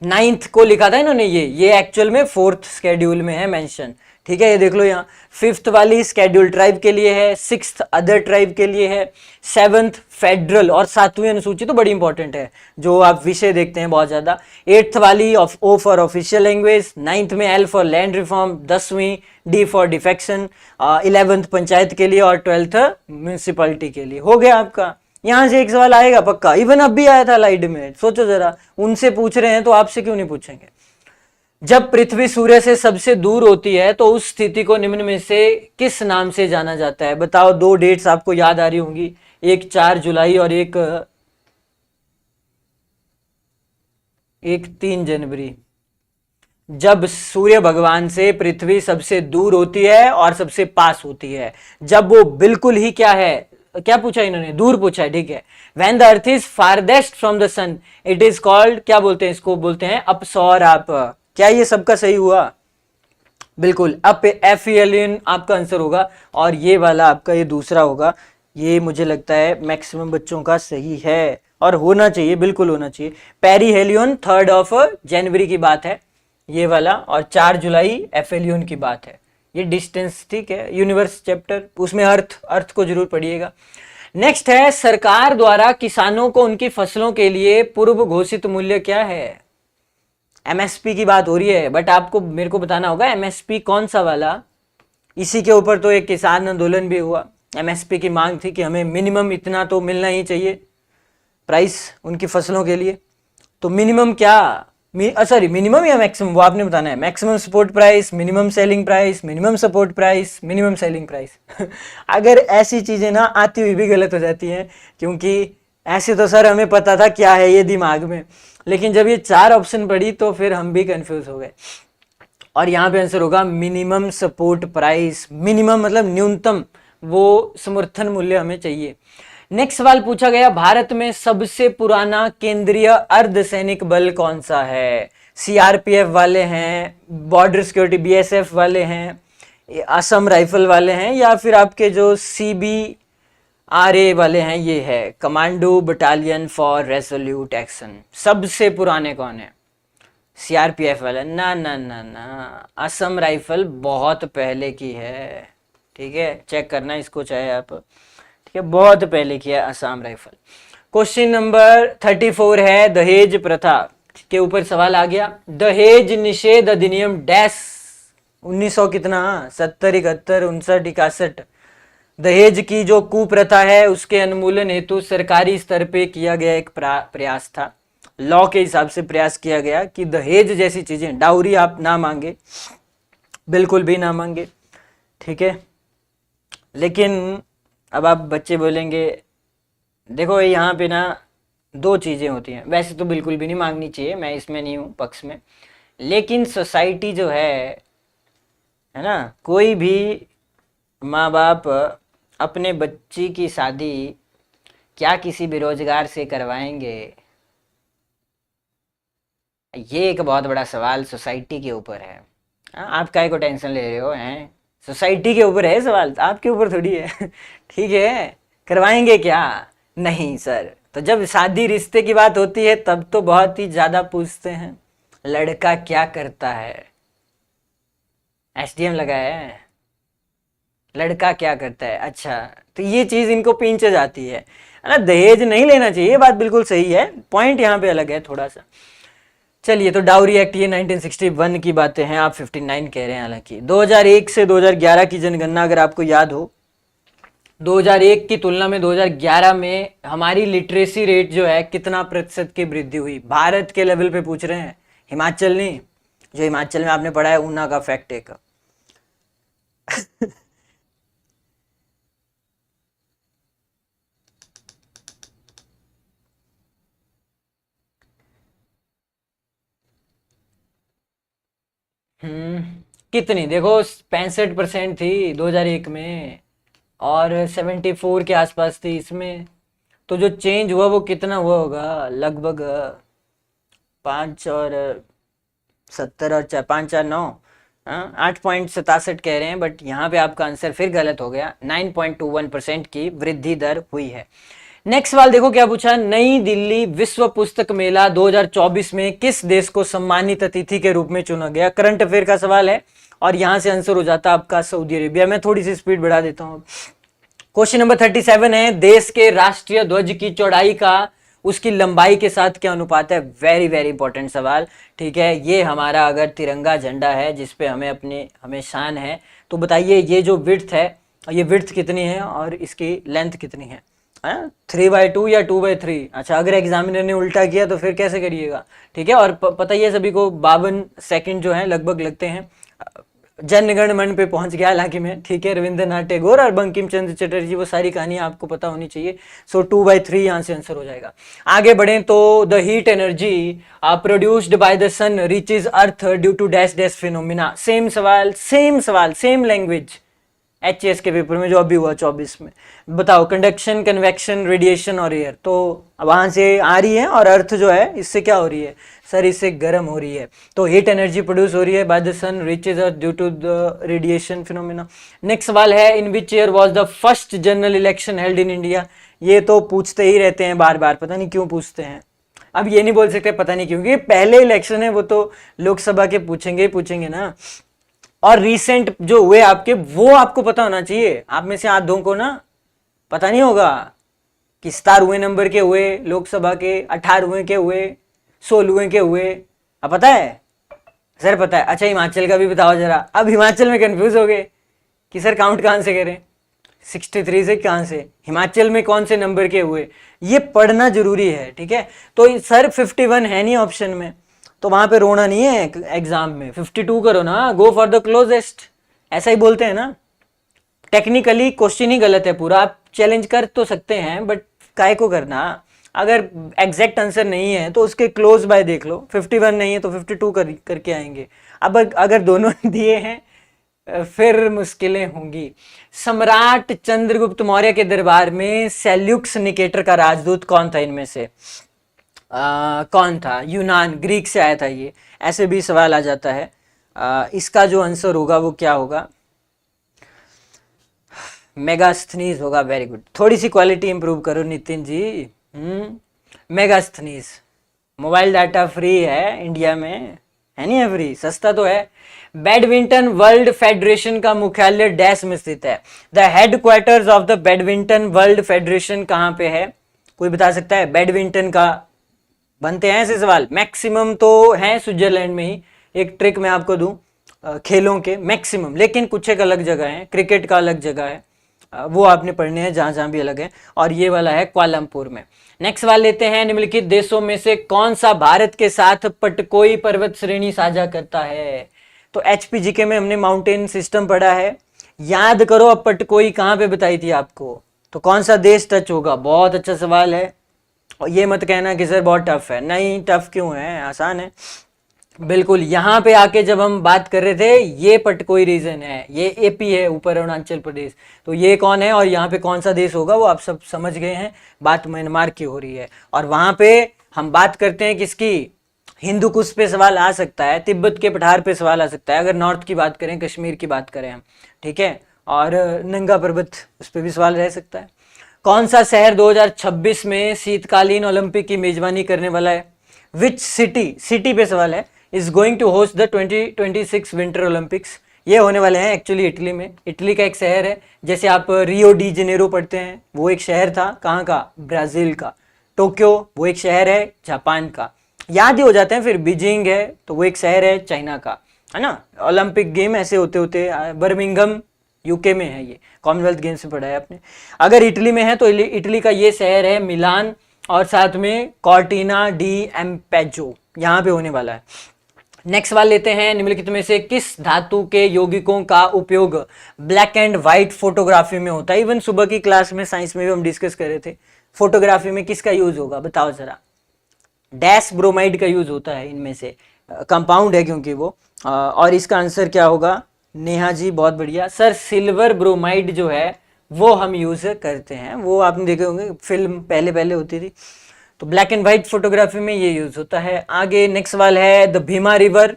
9th को लिखा था इन्होंने, ये एक्चुअल में 4th स्केड्यूल में है मेंशन, ठीक है। ये देख लो यहाँ 5th वाली स्केड्यूल ट्राइब के लिए है, 6th अदर ट्राइब के लिए है, 7th फेडरल, और 7वीं अनुसूची तो बड़ी इंपॉर्टेंट है जो आप विषय देखते हैं बहुत ज्यादा। 8th वाली of O for official language, 9th में एल फॉर लैंड रिफॉर्म, 10वीं D for defection, 11th panchayat के लिए और 12th म्यूनिसिपैलिटी के लिए। हो गया आपका। यहां से एक सवाल आएगा पक्का, इवन अब भी आया था लाइड में, सोचो जरा, उनसे पूछ रहे हैं तो आपसे क्यों नहीं पूछेंगे। जब पृथ्वी सूर्य से सबसे दूर होती है तो उस स्थिति को निम्न में से किस नाम से जाना जाता है? बताओ, 2 डेट्स आपको याद आ रही होंगी, एक 4 जुलाई और एक 3 जनवरी। जब सूर्य भगवान से पृथ्वी सबसे दूर होती है और सबसे पास होती है, जब वो बिल्कुल ही क्या है, क्या पूछा इन्होंने? दूर पूछा है, ठीक है। When the earth is farthest from the sun, it is called, क्या बोलते हैं इसको? बोलते हैं अपसौर। आप क्या ये सबका सही हुआ? बिल्कुल, अप एफिलियन आपका आंसर होगा, और ये वाला आपका ये दूसरा होगा। ये मुझे लगता है मैक्सिमम बच्चों का सही है और होना चाहिए, बिल्कुल होना चाहिए। पेरीहेलियन 3rd of जनवरी की बात है ये वाला, और 4 जुलाई एफिलियन की बात है, ये डिस्टेंस, ठीक है। यूनिवर्स चैप्टर, उसमें अर्थ को जरूर पढ़िएगा। नेक्स्ट है, सरकार द्वारा किसानों को उनकी फसलों के लिए पूर्व घोषित मूल्य क्या है। एमएसपी की बात हो रही है, बट आपको मेरे को बताना होगा एमएसपी कौन सा वाला। इसी के ऊपर तो एक किसान आंदोलन भी हुआ। एमएसपी की मांग थी कि हमें मिनिमम इतना तो मिलना ही चाहिए प्राइस उनकी फसलों के लिए। तो मिनिमम क्या, सॉरी मिनिमम या मैक्सिमम, वो आपने बताना है। Maximum support price, minimum selling price, minimum support price, minimum selling price. अगर ऐसी चीजें ना आती हुई भी गलत हो जाती हैं, क्योंकि ऐसे तो सर हमें पता था क्या है ये दिमाग में, लेकिन जब ये 4 ऑप्शन पड़ी तो फिर हम भी कंफ्यूज हो गए। और यहाँ पे आंसर होगा मिनिमम सपोर्ट प्राइस। मिनिमम मतलब न्यूनतम वो समर्थन मूल्य हमें चाहिए। नेक्स्ट सवाल पूछा गया, भारत में सबसे पुराना केंद्रीय अर्धसैनिक बल कौन सा है। सीआरपीएफ वाले हैं, बॉर्डर सिक्योरिटी बीएसएफ वाले हैं, असम राइफल वाले हैं, या फिर आपके जो सीबीआरए वाले हैं, ये है commando battalion for resolute action. सबसे पुराने कौन है? सीआरपीएफ वाला? ना ना ना ना, असम राइफल बहुत पहले की है, ठीक है, चेक करना इसको चाहे आप, ठीक है, बहुत पहले की है असम राइफल। क्वेश्चन नंबर 34 है, दहेज प्रथा के ऊपर सवाल आ गया। दहेज निषेध अधिनियम डैश 1900 कितना, 70, 71, 59, 61। दहेज की जो कुप्रथा है उसके उन्मूलन हेतु सरकारी स्तर पे किया गया एक प्रयास था। लॉ के हिसाब से प्रयास किया गया कि दहेज जैसी चीजें, डाउरी आप ना मांगे, बिल्कुल भी ना मांगे, ठीक है। लेकिन अब आप बच्चे बोलेंगे, देखो यहाँ पे ना 2 चीजें होती हैं, वैसे तो बिल्कुल भी नहीं मांगनी चाहिए, मैं इसमें नहीं हूँ पक्ष में, लेकिन सोसाइटी जो है ना, कोई भी माँ बाप अपने बच्ची की शादी क्या किसी बेरोजगार से करवाएंगे? ये एक बहुत बड़ा सवाल सोसाइटी के ऊपर है। आप काहे को टेंशन ले रहे हो? हैं, सोसाइटी के ऊपर है सवाल, आपके ऊपर थोड़ी है। ठीक है, करवाएंगे क्या? नहीं सर। तो जब शादी रिश्ते की बात होती है तब तो बहुत ही ज्यादा पूछते हैं, लड़का क्या करता है, एसडीएम लगा है, लड़का क्या करता है। अच्छा, तो ये चीज इनको पिंच जाती है ना, दहेज नहीं लेना चाहिए, बात बिल्कुल सही है, पॉइंट यहाँ पे अलग है थोड़ा सा। चलिए, तो डाउरी एक्ट ये 1961 की बातें हैं, आप 59 कह रहे हैं। हालांकि 2001 से 2011 की जनगणना अगर आपको याद हो, 2001 की तुलना में 2011 में हमारी लिटरेसी रेट जो है कितना प्रतिशत की वृद्धि हुई, भारत के लेवल पे पूछ रहे हैं, हिमाचल नहीं। जो हिमाचल में आपने पढ़ा है ऊना का फैक्ट एक। कितनी देखो, 65% थी 2001 में और 74 के आसपास थी इसमें। तो जो चेंज हुआ वो कितना हुआ होगा, लगभग 5 और 70 और 5 4 9, 8.67 कह रहे हैं, बट यहाँ पे आपका आंसर फिर गलत हो गया। 9.21% की वृद्धि दर हुई है। नेक्स्ट सवाल देखो क्या पूछा, नई दिल्ली विश्व पुस्तक मेला 2024 में किस देश को सम्मानित अतिथि के रूप में चुना गया? करंट अफेयर का सवाल है और यहां से आंसर हो जाता आपका सऊदी अरेबिया। मैं थोड़ी सी स्पीड बढ़ा देता हूं। क्वेश्चन नंबर 37 है, देश के राष्ट्रीय ध्वज की चौड़ाई का उसकी लंबाई के साथ क्या अनुपात है? वेरी वेरी इंपॉर्टेंट सवाल, ठीक है। ये हमारा अगर तिरंगा झंडा है जिसपे हमें शान है, तो बताइए ये जो विड्थ है, ये विड्थ कितनी है और इसकी लेंथ कितनी है? 3/2 या 2/3? अच्छा, अगर एग्जामिनर ने उल्टा किया तो फिर कैसे करिएगा, ठीक है। और पता ही है सभी को 52 सेकंड जो है लगभग लगते हैं। जनगण मन पे पहुंच गया हालांकि मैं, ठीक है। रविंद्रनाथ टैगोर और बंकिम चंद्र चटर्जी, वो सारी कहानियां आपको पता होनी चाहिए। सो 2/3 यहाँ से आंसर हो जाएगा। आगे बढ़े तो the heat energy produced by the sun reaches earth due to dash dash phenomena. Same सवाल सेम लैंग्वेज, एचएस के पेपर में जो अभी हुआ 24 में। बताओ, कंडक्शन, कन्वेक्शन, रेडिएशन और एयर, तो वहां से आ रही है और अर्थ जो है इससे क्या हो रही है सर? इससे गर्म हो रही है। तो हीट एनर्जी प्रोड्यूस हो रही है by the sun reaches earth due to the radiation phenomena. Next सवाल है, in which year was the first general election held in India? ये तो पूछते ही रहते हैं बार बार, पता नहीं क्यों पूछते हैं। अब ये नहीं बोल सकते पता नहीं क्यों, क्योंकि पहले इलेक्शन है, वो तो लोकसभा के पूछेंगे ना। और रिसेंट जो हुए आपके वो आपको पता होना चाहिए। आप में से आधों को ना पता नहीं होगा कि 17वें नंबर के हुए लोकसभा के, 18वें के हुए, 16वें के हुए। अब पता है सर? पता है। अच्छा हिमाचल का भी बताओ जरा। अब हिमाचल में कंफ्यूज हो गए कि सर काउंट कहां से करें, 63 से कहां से, हिमाचल में कौन से नंबर के हुए, ये पढ़ना जरूरी है। ठीक है, तो सर 51 है नहीं ऑप्शन में, तो वहां पे रोना नहीं है एग्जाम में, 52 करो ना, गो फॉर द क्लोजेस्ट, ऐसा ही बोलते हैं ना। टेक्निकली क्वेश्चन ही गलत है पूरा, आप चैलेंज कर तो सकते हैं बट काय को करना। अगर एग्जैक्ट आंसर नहीं है तो उसके क्लोज बाय देख लो, 51 नहीं है तो 52 करके आएंगे। अब अगर दोनों दिए हैं फिर मुश्किलें होंगी। सम्राट चंद्रगुप्त मौर्य के दरबार में सेल्यूक्स निकेटर का राजदूत कौन था इनमें से? कौन था? यूनान, ग्रीक से आया था ये। ऐसे भी सवाल आ जाता है। इसका जो आंसर होगा वो क्या होगा? मेगास्थनीज होगा। वेरी गुड, थोड़ी सी क्वालिटी इंप्रूव करो Nitin ji. Megasthenes. Mobile data free है इंडिया में, है नहीं है फ्री, सस्ता तो है। बैडमिंटन वर्ल्ड फेडरेशन का मुख्यालय डैश में स्थित है? The headquarters of the badminton world federation कहां पे है? कोई बता सकता है? बैडमिंटन का बनते हैं ऐसे सवाल, मैक्सिमम तो है स्विट्जरलैंड में ही। एक ट्रिक मैं आपको दूं, खेलों के मैक्सिमम, लेकिन कुछ एक अलग जगह है, क्रिकेट का अलग जगह है, वो आपने पढ़ने हैं जहां जहां भी अलग है, और ये वाला है क्वालमपुर में। नेक्स्ट सवाल लेते हैं, निम्नलिखित देशों में से कौन सा भारत के साथ पटकोई पर्वत श्रेणी साझा करता है? तो एचपीजीके में हमने माउंटेन सिस्टम पढ़ा है, याद करो। अब पटकोई कहां पे बताई थी आपको, तो कौन सा देश टच होगा? बहुत अच्छा सवाल है, और ये मत कहना कि सर बहुत टफ है। नहीं, टफ क्यों है, आसान है बिल्कुल। यहाँ पे आके जब हम बात कर रहे थे, ये पटकोई रीजन है, ये एपी है ऊपर, अरुणाचल प्रदेश, तो ये कौन है और यहाँ पे कौन सा देश होगा वो आप सब समझ गए हैं। बात म्यांमार की हो रही है, और वहां पे हम बात करते हैं किसकी? हिंदू कुश पे सवाल आ सकता है, तिब्बत के पठार पे सवाल आ सकता है, अगर नॉर्थ की बात करें, कश्मीर की बात करें हम, ठीक है, और नंगा पर्वत, उस पर भी सवाल रह सकता है। कौन सा शहर 2026 में शीतकालीन ओलंपिक की मेजबानी करने वाला है? विच सिटी, सिटी पे सवाल है, is going to host the 2026 winter Olympics? ये होने वाले हैं एक्चुअली इटली में। इटली का एक शहर है, जैसे आप रियो डी जेनेरो पढ़ते हैं, वो एक शहर था, कहाँ का? ब्राजील का। टोक्यो वो एक शहर है जापान का, याद ही हो जाते हैं फिर। बीजिंग है तो वो एक शहर है चाइना का, है ना। ओलंपिक गेम ऐसे होते होते बर्मिंघम यूके में है, ये कॉमनवेल्थ गेम्स में पढ़ा है आपने। अगर इटली में है तो इटली का ये शहर है मिलान, और साथ में कॉर्टिना डी एम्पेजो, यहाँ पे होने वाला है। नेक्स्ट सवाल लेते हैं, निम्नलिखित में से किस धातु के यौगिकों का उपयोग ब्लैक एंड व्हाइट फोटोग्राफी में होता है? इवन सुबह की क्लास में साइंस में भी हम डिस्कस कर रहे थे, फोटोग्राफी में किसका यूज होगा, बताओ जरा। डैश ब्रोमाइड का यूज होता है इनमें से, कंपाउंड है क्योंकि वो, और इसका आंसर क्या होगा? नेहा जी बहुत बढ़िया सर। सिल्वर ब्रोमाइड जो है वो हम यूज करते हैं, वो आपने देखे होंगे, फिल्म पहले पहले होती थी, तो ब्लैक एंड व्हाइट फोटोग्राफी में ये यूज होता है। आगे नेक्स्ट सवाल है, द भीमा रिवर,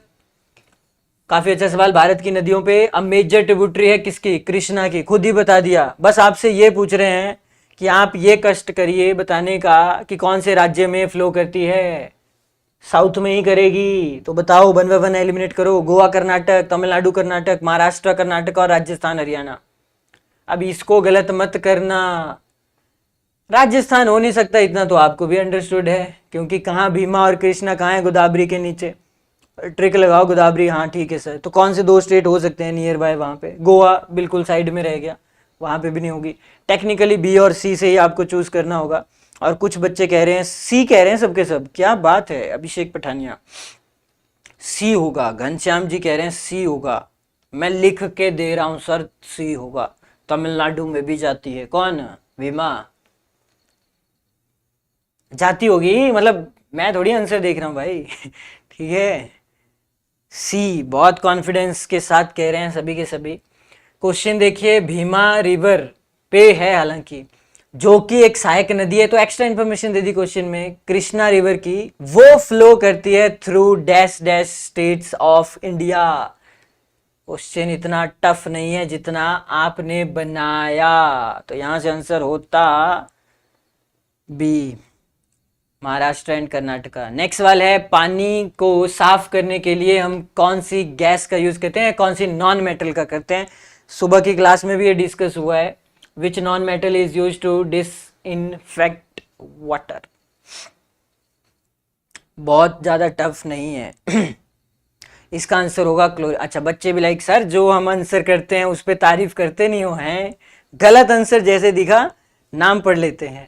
काफी अच्छा सवाल। भारत की नदियों पे अब मेजर ट्रिब्यूटरी है किसकी? कृष्णा की, खुद ही बता दिया। बस आपसे ये पूछ रहे हैं कि आप ये कष्ट करिए बताने का कि कौन से राज्य में फ्लो करती है। साउथ में ही करेगी, तो बताओ, 1 बाय 1 एलिमिनेट करो। गोवा कर्नाटक, तमिलनाडु कर्नाटक, महाराष्ट्र कर्नाटक, और राजस्थान हरियाणा। अब इसको गलत मत करना, राजस्थान हो नहीं सकता, इतना तो आपको भी अंडरस्टूड है, क्योंकि कहाँ भीमा और कृष्णा कहाँ है? गोदावरी के नीचे। ट्रिक लगाओ, गोदावरी, हाँ ठीक है सर। तो कौन से 2 स्टेट हो सकते हैं नियर बाय वहाँ पे? गोवा बिल्कुल साइड में रह गया, वहाँ पे भी नहीं होगी। टेक्निकली बी और सी से ही आपको चूज करना होगा, और कुछ बच्चे कह रहे हैं सी, कह रहे हैं सबके सब, क्या बात है। अभिषेक पठानिया, सी होगा। घनश्याम जी कह रहे हैं सी होगा, मैं लिख के दे रहा हूं सर, सी होगा। तमिलनाडु में भी जाती है, कौन? भीमा जाती होगी, मतलब मैं थोड़ी आंसर देख रहा हूं भाई ठीक है, सी बहुत कॉन्फिडेंस के साथ कह रहे हैं सभी के सभी। क्वेश्चन देखिए, भीमा रिवर पे है हालांकि, जो कि एक सहायक नदी है, तो extra information they the question में। कृष्णा रिवर की वो फ्लो करती है through dash dash states of India. Question इतना टफ नहीं है जितना आपने बनाया, तो यहां से आंसर होता B. Maharashtra and Karnataka. Next वाला है पानी को साफ करने के लिए हम कौन सी गैस का यूज करते हैं, कौन सी नॉन मेटल का करते हैं। सुबह की क्लास में भी ये डिस्कस हुआ है। Which non metal is use to disinfect water. बहुत ज्यादा टफ नहीं है। इसका आंसर होगा क्लोर। अच्छा, बच्चे भी लाइक सर जो हम आंसर करते हैं उस पर तारीफ करते नहीं हो हैं, गलत आंसर जैसे दिखा नाम पढ़ लेते हैं।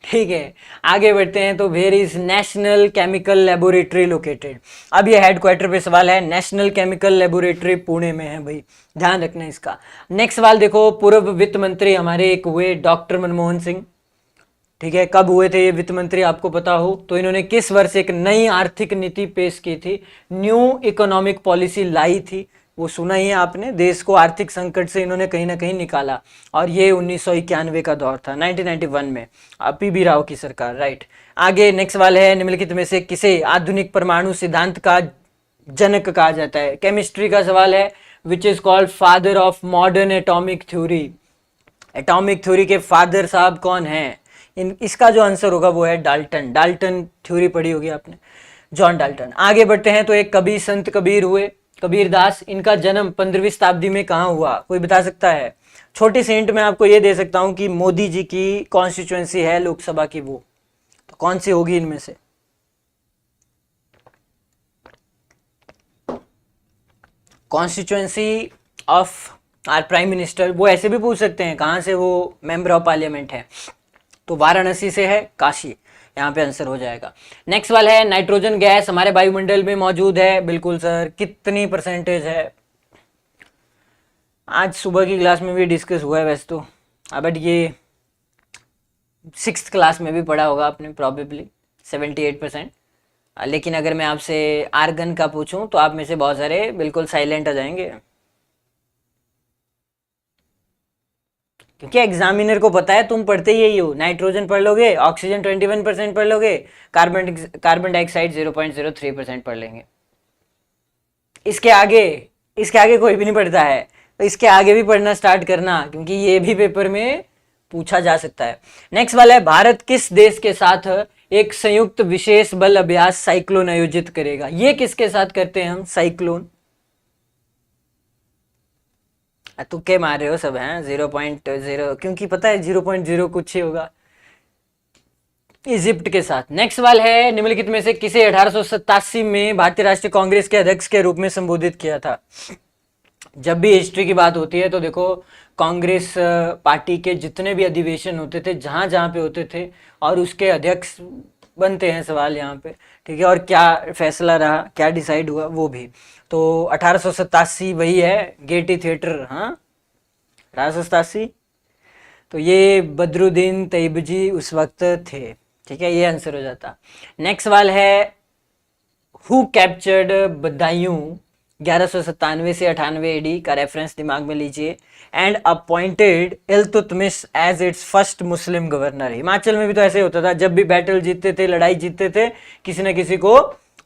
ठीक है, आगे बढ़ते हैं। तो where is national chemical laboratory located. अब ये हेडक्वार्टर पे सवाल है। नेशनल केमिकल लेबोरेटरी पुणे में है भाई, ध्यान रखना इसका। नेक्स्ट सवाल देखो, पूर्व वित्त मंत्री हमारे एक हुए डॉक्टर मनमोहन सिंह। ठीक है, कब हुए थे ये वित्त मंत्री आपको पता हो तो इन्होंने किस वर्ष एक नई आर्थिक नीति पेश की थी, न्यू इकोनॉमिक पॉलिसी लाई थी। वो सुना ही है आपने, देश को आर्थिक संकट से इन्होंने कहीं ना कहीं निकाला, और ये 1991 का दौर था, 1991 में, पीबी राव की सरकार, राइट। आगे नेक्स्ट सवाल है, निम्नलिखित में से किसे आधुनिक परमाणु सिद्धांत का जनक कहा जाता है। केमिस्ट्री का सवाल है। Which is called father of modern atomic theory. Atomic theory के फादर साहब कौन है? इसका जो आंसर होगा वो है डाल्टन। डाल्टन थ्योरी पढ़ी होगी आपने, जॉन डाल्टन। आगे बढ़ते हैं। तो एक कबीर संत कबीर हुए, कबीरदास। इनका जन्म 15वीं शताब्दी में कहाँ हुआ, कोई बता सकता है? छोटी सी हिंट मैं आपको ये दे सकता हूं कि मोदी जी की कॉन्स्टिट्यूएंसी है लोकसभा की, वो तो कौन सी होगी इनमें से? Constituency of our prime minister, वो ऐसे भी पूछ सकते हैं कहाँ से वो मेंबर ऑफ पार्लियामेंट है। तो वाराणसी से है, काशी, यहाँ पे आंसर हो जाएगा। नेक्स्ट वाला है, नाइट्रोजन गैस हमारे वायुमंडल में मौजूद है। बिल्कुल सर, कितनी परसेंटेज है? आज सुबह की क्लास में भी डिस्कस हुआ है वैसे तो, बट ये 6th क्लास में भी पढ़ा होगा आपने प्रॉबेबली, 78%। लेकिन अगर मैं आपसे आर्गन का पूछूं तो आप में से बहुत सारे बिल्कुल साइलेंट आ जाएंगे, क्योंकि एग्जामिनर को पता है तुम पढ़ते ही यही हो। नाइट्रोजन पढ़ लोगे, ऑक्सीजन 21% पढ़ लोगे, कार्बन डाइऑक्साइड 0.03% पढ़ लेंगे। इसके आगे कोई भी नहीं पढ़ता है, तो इसके आगे भी पढ़ना स्टार्ट करना, क्योंकि ये भी पेपर में पूछा जा सकता है। नेक्स्ट वाला है, भारत किस देश के साथ एक संयुक्त विशेष बल अभ्यास साइक्लोन आयोजित करेगा? ये किसके साथ करते हैं हम साइक्लोन? तुक्के मार रहे हो सब हैं, 0.0, क्योंकि पता है 0.0 कुछ ही होगा। इजिप्ट के साथ। नेक्स्ट सवाल है, निम्नलिखित में से किसे 1887 में भारतीय राष्ट्रीय कांग्रेस के अध्यक्ष के रूप में संबोधित किया था? जब भी हिस्ट्री की बात होती है तो देखो, कांग्रेस पार्टी के जितने भी अधिवेशन होते थे, जहां जहां पे होते थे, और उसके अध्यक्ष बनते हैं सवाल यहाँ पे। ठीक है, और क्या फैसला रहा, क्या डिसाइड हुआ, वो भी। तो 1887 वही है, गेटी थिएटर। हाँ, 1887। तो ये बदरुद्दीन तैयबजी उस वक्त थे। ठीक है, ये आंसर हो जाता। नेक्स्ट सवाल है, हु कैप्चर्ड बदायूं 1197 से 98 AD का रेफरेंस दिमाग में लीजिए, and appointed Iltutmish as its first Muslim governor. Himachal में भी तो ऐसे होता था, जब भी बैटल जीतते थे, लड़ाई जीतते थे, किसी न किसी को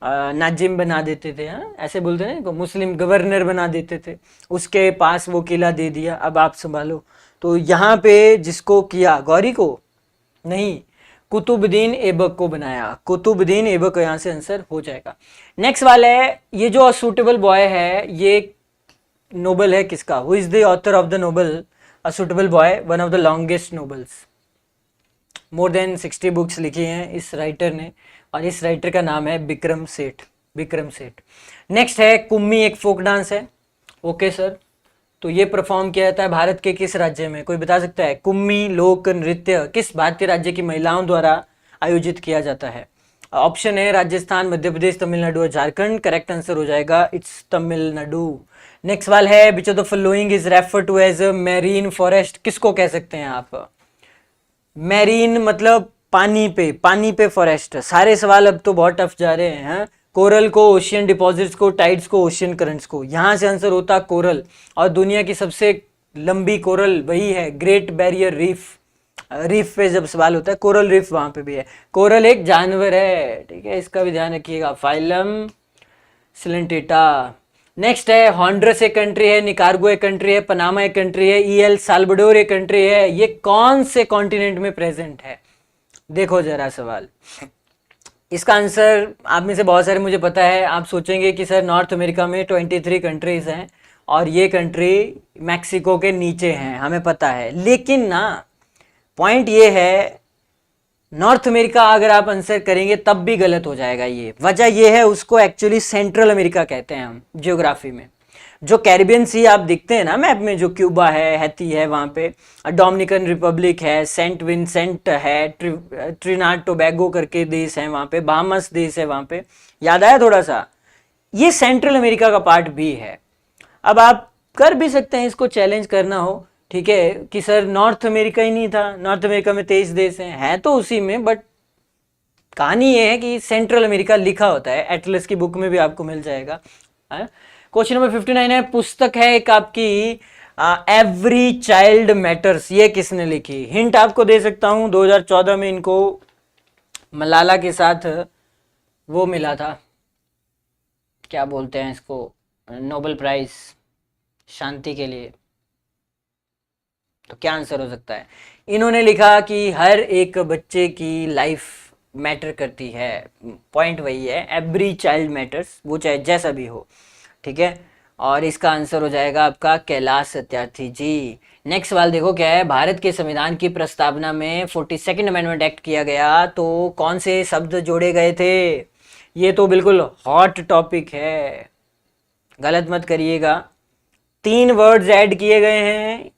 नाजिम बना देते थे। हाँ, ऐसे बोलते हैं ना, मुस्लिम गवर्नर बना देते थे, उसके पास वो किला दे दिया, अब आप संभालो। तो यहाँ पे जिसको किया, गौरी को नहीं, कुतुबुद्दीन ऐबक को बनाया। कुतुबुद्दीन ऐबक, यहाँ से आंसर हो जाएगा। नेक्स्ट वाला है, ये जो असुटेबल बॉय है, ये नोबल है किसका? Who is the author of the novel a suitable boy? One of the longest novels, more than 60 books लिखी हैं इस राइटर ने, और इस राइटर का नाम है विक्रम सेठ। विक्रम सेठ। नेक्स्ट है, कुम्मी एक फोक डांस है। ओके सर, तो ये परफॉर्म किया जाता है भारत के किस राज्य में, कोई बता सकता है? कुम्मी लोक नृत्य किस भारतीय राज्य की महिलाओं द्वारा आयोजित किया जाता है? ऑप्शन है राजस्थान, मध्य प्रदेश, तमिलनाडु और झारखंड। करेक्ट आंसर हो जाएगा इट्स तमिलनाडु। नेक्स्ट सवाल है, which of the following is refer to as marine forest? किसको कह सकते हैं आप? मैरीन मतलब पानी पे फॉरेस्ट। सारे सवाल अब तो बहुत टफ जा रहे हैं। कोरल को, ओशियन डिपॉजिट्स को, टाइड्स को, ओशियन करंट्स को। यहाँ से आंसर होता कोरल, और दुनिया की सबसे लंबी कोरल वही है, ग्रेट बैरियर रीफ। रीफ पे जब सवाल होता है, कोरल रीफ वहां पे भी है। कोरल एक जानवर है, ठीक है, इसका भी ध्यान रखिएगा। Phylum Coelenterata. नेक्स्ट है, हॉन्डुरस एक कंट्री है, निकारागुआ एक कंट्री है, पनामा एक कंट्री है, एल साल्वाडोर एक कंट्री है। ये कौन से कॉन्टिनेंट में प्रेजेंट है? देखो जरा सवाल, इसका आंसर आप में से बहुत सारे मुझे पता है, आप सोचेंगे कि सर नॉर्थ अमेरिका में 23 कंट्रीज हैं और ये कंट्री मैक्सिको के नीचे हैं, हमें पता है, लेकिन ना पॉइंट ये है नॉर्थ अमेरिका अगर आप आंसर करेंगे तब भी गलत हो जाएगा। ये वजह ये है, उसको एक्चुअली सेंट्रल अमेरिका कहते हैं हम जियोग्राफी में। जो कैरिबियन सी आप दिखते हैं ना मैप में, जो क्यूबा है, हैती है, वहाँ पे डोमिनिकन रिपब्लिक है, सेंट विंसेंट है, ट्रिनाड टोबैगो करके देश है वहाँ पे, बाहामास देश है वहाँ पे, याद आया थोड़ा सा, ये सेंट्रल अमेरिका का पार्ट भी है। अब आप कर भी सकते हैं इसको चैलेंज करना हो, ठीक है, कि सर नॉर्थ अमेरिका ही नहीं था, नॉर्थ अमेरिका में 23 देश हैं, है तो उसी में, बट कहानी ये है कि सेंट्रल अमेरिका लिखा होता है, एटलस की बुक में भी आपको मिल जाएगा। क्वेश्चन नंबर 59 है, पुस्तक है एक आपकी एवरी चाइल्ड मैटर्स, ये किसने लिखी? हिंट आपको दे सकता हूं, 2014 में इनको मलाला के साथ वो मिला था, क्या बोलते हैं इसको, नोबेल प्राइज शांति के लिए। तो क्या आंसर हो सकता है? इन्होंने लिखा कि हर एक बच्चे की लाइफ मैटर करती है, पॉइंट वही है, एवरी चाइल्ड मैटर्स, वो चाहे जैसा भी हो, ठीक है। और इसका आंसर हो जाएगा आपका कैलाश सत्यार्थी जी। नेक्स्ट सवाल देखो क्या है, भारत के संविधान की प्रस्तावना में 42nd अमेंडमेंट एक्ट किया गया तो कौन से शब्द जोड़े गए थे? ये तो बिल्कुल हॉट टॉपिक है, गलत मत करिएगा। 3 वर्ड्स ऐड किए गए हैं,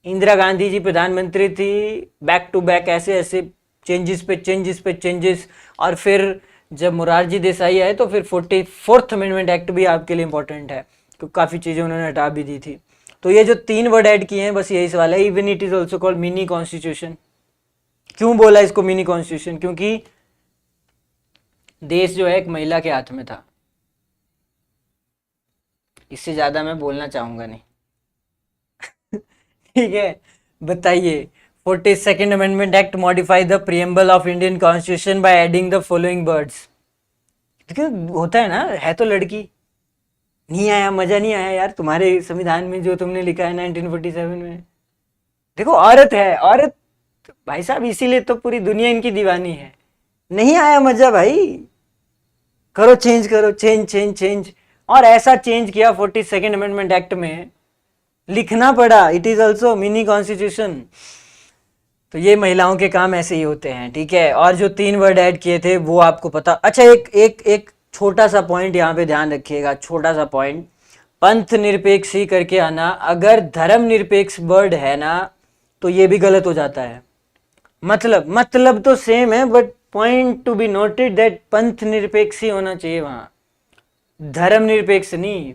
इंदिरा गांधी जी प्रधानमंत्री थी, बैक टू बैक ऐसे ऐसे चेंजेस पे चेंजेस पे चेंजेस, और फिर जब मोरारजी देसाई आए तो फिर 44th अमेंडमेंट एक्ट भी आपके लिए इंपॉर्टेंट है, क्योंकि काफ़ी चीज़ें उन्होंने हटा भी दी थी। तो ये जो 3 वर्ड ऐड किए हैं, बस यही सवाल है। Even it is also called mini constitution. क्यों बोला इसको मिनी कॉन्स्टिट्यूशन? क्योंकि देश जो है एक महिला के हाथ में था, इससे ज़्यादा मैं बोलना चाहूँगा नहीं। ठीक है, बताइए। 42nd amendment act modify the preamble of Indian constitution by adding the following words. क्योंकि होता है ना, है तो लड़की, नहीं आया, मजा नहीं आया यार तुम्हारे संविधान में जो तुमने लिखा है 1947 में। देखो औरत है, औरत भाई साहब, इसीलिए तो पूरी दुनिया इनकी दीवानी है। नहीं आया मजा भाई, करो चेंज, करो चेंज चेंज चेंज, और ऐसा चेंज किया 42nd अमेंडमेंट एक्ट में, लिखना पड़ा। It is also mini constitution. तो ये महिलाओं के काम ऐसे ही होते हैं, ठीक है। और जो 3 वर्ड ऐड किए थे वो आपको पता। अच्छा, एक एक एक छोटा सा पॉइंट यहाँ पे ध्यान रखिएगा, छोटा सा पॉइंट, पंथ निरपेक्ष ही करके आना। अगर धर्म निरपेक्ष वर्ड है ना तो ये भी गलत हो जाता है। मतलब तो सेम है, but point to be noted that पंथ निरपेक्ष ही होना चाहिए वहां, धर्म निरपेक्ष नहीं।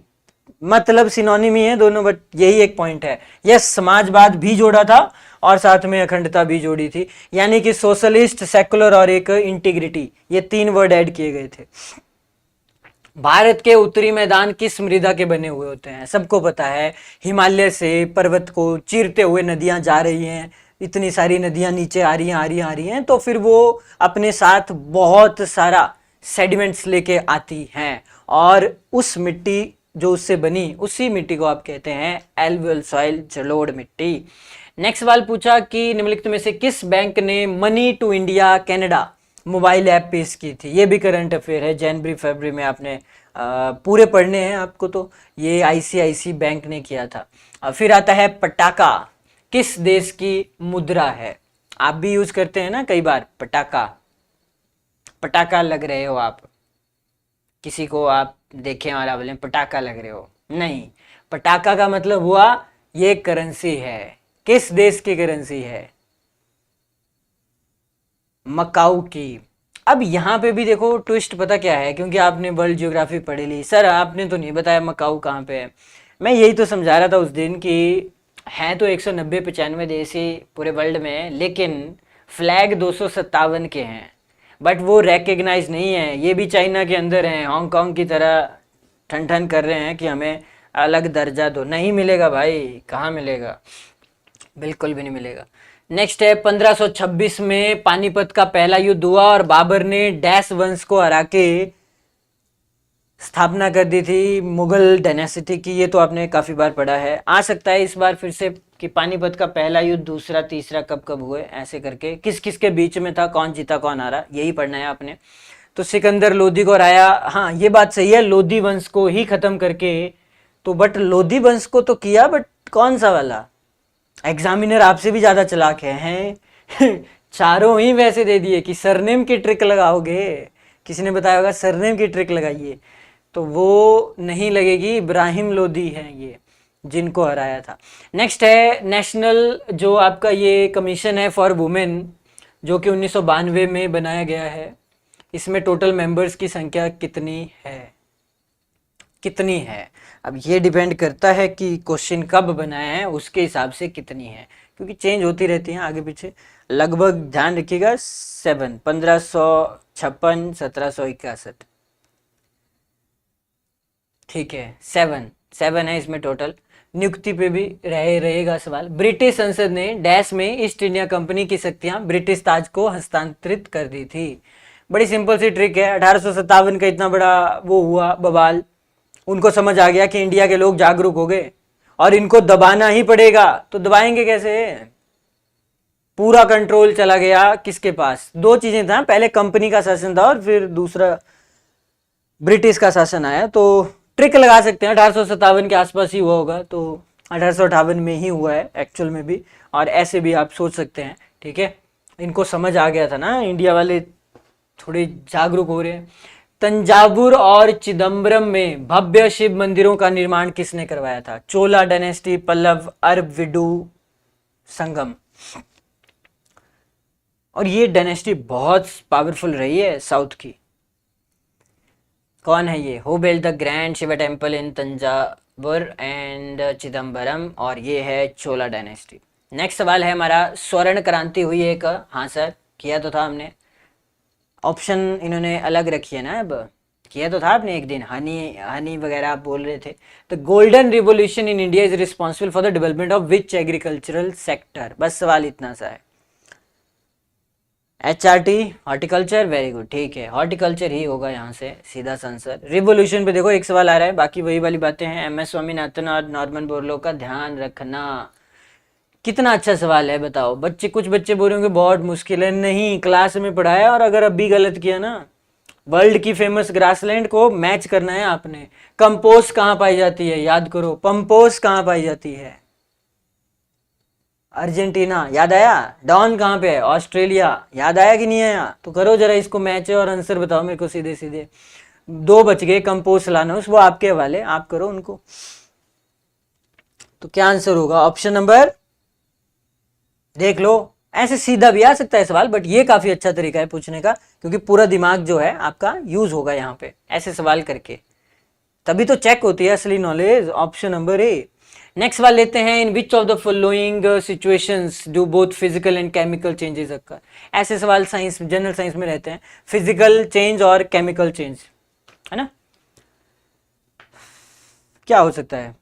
मतलब सिनोनिमी है दोनों, बट यही एक पॉइंट है। यस, समाजवाद भी जोड़ा था और साथ में अखंडता भी जोड़ी थी, यानी कि सोशलिस्ट, सेकुलर और एक इंटीग्रिटी, ये 3 वर्ड ऐड किए गए थे। भारत के उत्तरी मैदान किस मृदा के बने हुए होते हैं? सबको पता है, हिमालय से पर्वत को चीरते हुए नदियां जा रही हैं, इतनी सारी नदियां नीचे आ रही हैं, आ रही हैं, आ रही हैं, तो फिर वो अपने साथ बहुत सारा सेडिमेंट्स लेके आती हैं, और उस मिट्टी जो उससे बनी, उसी मिट्टी को आप कहते हैं एल्वियल सॉइल, जलोढ़ मिट्टी। नेक्स्ट सवाल पूछा कि निम्नलिखित में से किस बैंक ने money to India Canada mobile app पेश की थी? ये भी करंट अफेयर है, जनवरी फरवरी में आपने पूरे पढ़ने हैं आपको, तो ये आईसीआईसी बैंक ने किया था। फिर आता है पटाखा, किस देश की मुद्रा है? आप भी यूज करते हैं ना कई बार पटाखा, पटाखा लग रहे हो आप, किसी को आप देखें और आप बोले पटाखा लग रहे हो, नहीं, पटाखा का मतलब हुआ ये करेंसी है। किस देश की करेंसी है? मकाऊ की। अब यहाँ पे भी देखो ट्विस्ट पता क्या है, क्योंकि आपने वर्ल्ड ज्योग्राफी पढ़ी ली, सर आपने तो नहीं बताया मकाऊ कहाँ पे है। मैं यही तो समझा रहा था उस दिन कि हैं तो 190-95 देश ही पूरे वर्ल्ड में, लेकिन फ्लैग 257 के हैं, बट वो रिकग्नाइज नहीं है। ये भी चाइना के अंदर हैं, हांगकांग की तरह ठन ठन कर रहे हैं कि हमें अलग दर्जा दो। नहीं मिलेगा भाई, कहाँ मिलेगा, बिल्कुल भी नहीं मिलेगा। नेक्स्ट है 1526 में पानीपत का पहला युद्ध हुआ और बाबर ने डैश वंश को हरा के स्थापना कर दी थी मुगल डायनेस्टी की। ये तो आपने काफी बार पढ़ा है, आ सकता है इस बार फिर से कि पानीपत का पहला युद्ध, दूसरा, तीसरा कब कब हुए, ऐसे करके किस किस के बीच में था, कौन जीता कौन हारा, यही पढ़ना है आपने। तो सिकंदर लोदी को हराया। हाँ ये बात सही है, लोदी वंश को ही खत्म करके, तो बट लोदी वंश को तो किया, बट कौन सा वाला? एग्जामिनर आपसे भी ज्यादा चालाक हैं चारों ही वैसे दे दिए कि सरनेम की ट्रिक लगाओगे, किसी ने बताया होगा सरनेम की ट्रिक लगाइए, तो वो नहीं लगेगी। इब्राहिम लोदी है ये जिनको हराया था। नेक्स्ट है नेशनल जो आपका ये कमीशन है फॉर वुमेन, जो कि 1992 में बनाया गया है। इसमें टोटल मेंबर्स की संख्या कितनी है? कितनी है? अब ये डिपेंड करता है कि क्वेश्चन कब बनाया है, उसके हिसाब से कितनी है, क्योंकि चेंज होती रहती हैं आगे पीछे। लगभग ध्यान रखिएगा 7, 1556, 1761। ठीक है, 7 है इसमें टोटल। नियुक्ति पे भी रहेगा सवाल। ब्रिटिश संसद ने डैश में ईस्ट इंडिया कंपनी की शक्तियां ब्रिटिश ताज को हस्तांतरित कर दी थी। बड़ी सिंपल सी ट्रिक है। 1857 का इतना बड़ा वो हुआ बवाल, उनको समझ आ गया कि इंडिया के लोग जागरूक हो गए और इनको दबाना ही पड़ेगा। तो दबाएंगे कैसे? पूरा कंट्रोल चला गया किसके पास? दो चीजें था, पहले कंपनी का शासन था और फिर दूसरा ब्रिटिश का शासन आया। तो ट्रिक लगा सकते हैं 1857 के आसपास ही हुआ होगा, तो 1858 में ही हुआ है एक्चुअल में भी, और ऐसे भी आप सोच सकते हैं। ठीक है, इनको समझ आ गया था ना, इंडिया वाले थोड़े जागरूक हो रहे हैं। तंजावुर और चिदम्बरम में भव्य शिव मंदिरों का निर्माण किसने करवाया था? चोला डायनेस्टी, पल्लव, अरब, विडू, संगम। और ये डायनेस्टी बहुत पावरफुल रही है साउथ की। कौन है ये? होबेल the grand, Shiva temple in Thanjavur and Chidambaram, और ये है चोला डायनेस्टी। नेक्स्ट सवाल है हमारा, स्वर्ण क्रांति हुई एक? हाँ सर, किया तो था हमने। ऑप्शन इन्होंने अलग रखी है ना, अब किया तो था आपने एक दिन, हनी वगैरह आप बोल रहे थे। The golden revolution in India is responsible for the development of which agricultural sector? बस सवाल इतना सा है। HRT, horticulture, very good. ठीक है, हॉर्टिकल्चर ही होगा यहाँ से सीधा आंसर। रिवोल्यूशन पे देखो एक सवाल आ रहा है, बाकी वही वाली बातें हैं। MS स्वामीनाथन और नॉर्मन बोरलॉग का ध्यान रखना। कितना अच्छा सवाल है बताओ। कुछ बच्चे बोल रहे होंगे बहुत मुश्किल है, नहीं, क्लास में पढ़ाया, और अगर अब भी गलत किया ना, वर्ल्ड की फेमस ग्रासलैंड को मैच करना है आपने। कंपोस्ट कहाँ पाई जाती है? याद करो, पंपोस्ट कहाँ पाई जाती है? अर्जेंटीना। याद आया? डॉन कहाँ पे है? ऑस्ट्रेलिया। याद आया कि नहीं आया? तो करो जरा इसको मैच है और आंसर बताओ मेरे को सीधे सीधे। 2 बच गए। कंपोस्ट लानोस, वो आपके हवाले, आप करो उनको। तो क्या आंसर होगा? ऑप्शन नंबर, देख लो, ऐसे सीधा भी आ सकता है सवाल, बट ये काफी अच्छा तरीका है पूछने का, क्योंकि पूरा दिमाग जो है आपका यूज होगा यहाँ पे ऐसे सवाल करके, तभी तो चेक होती है असली knowledge. Option number A. Next सवाल लेते हैं, in which of the following situations do both physical and chemical changes occur? ऐसे सवाल साइंस, जनरल साइंस में रहते हैं, फिजिकल चेंज और केमिकल चेंज, है ना? क्या हो सकता है?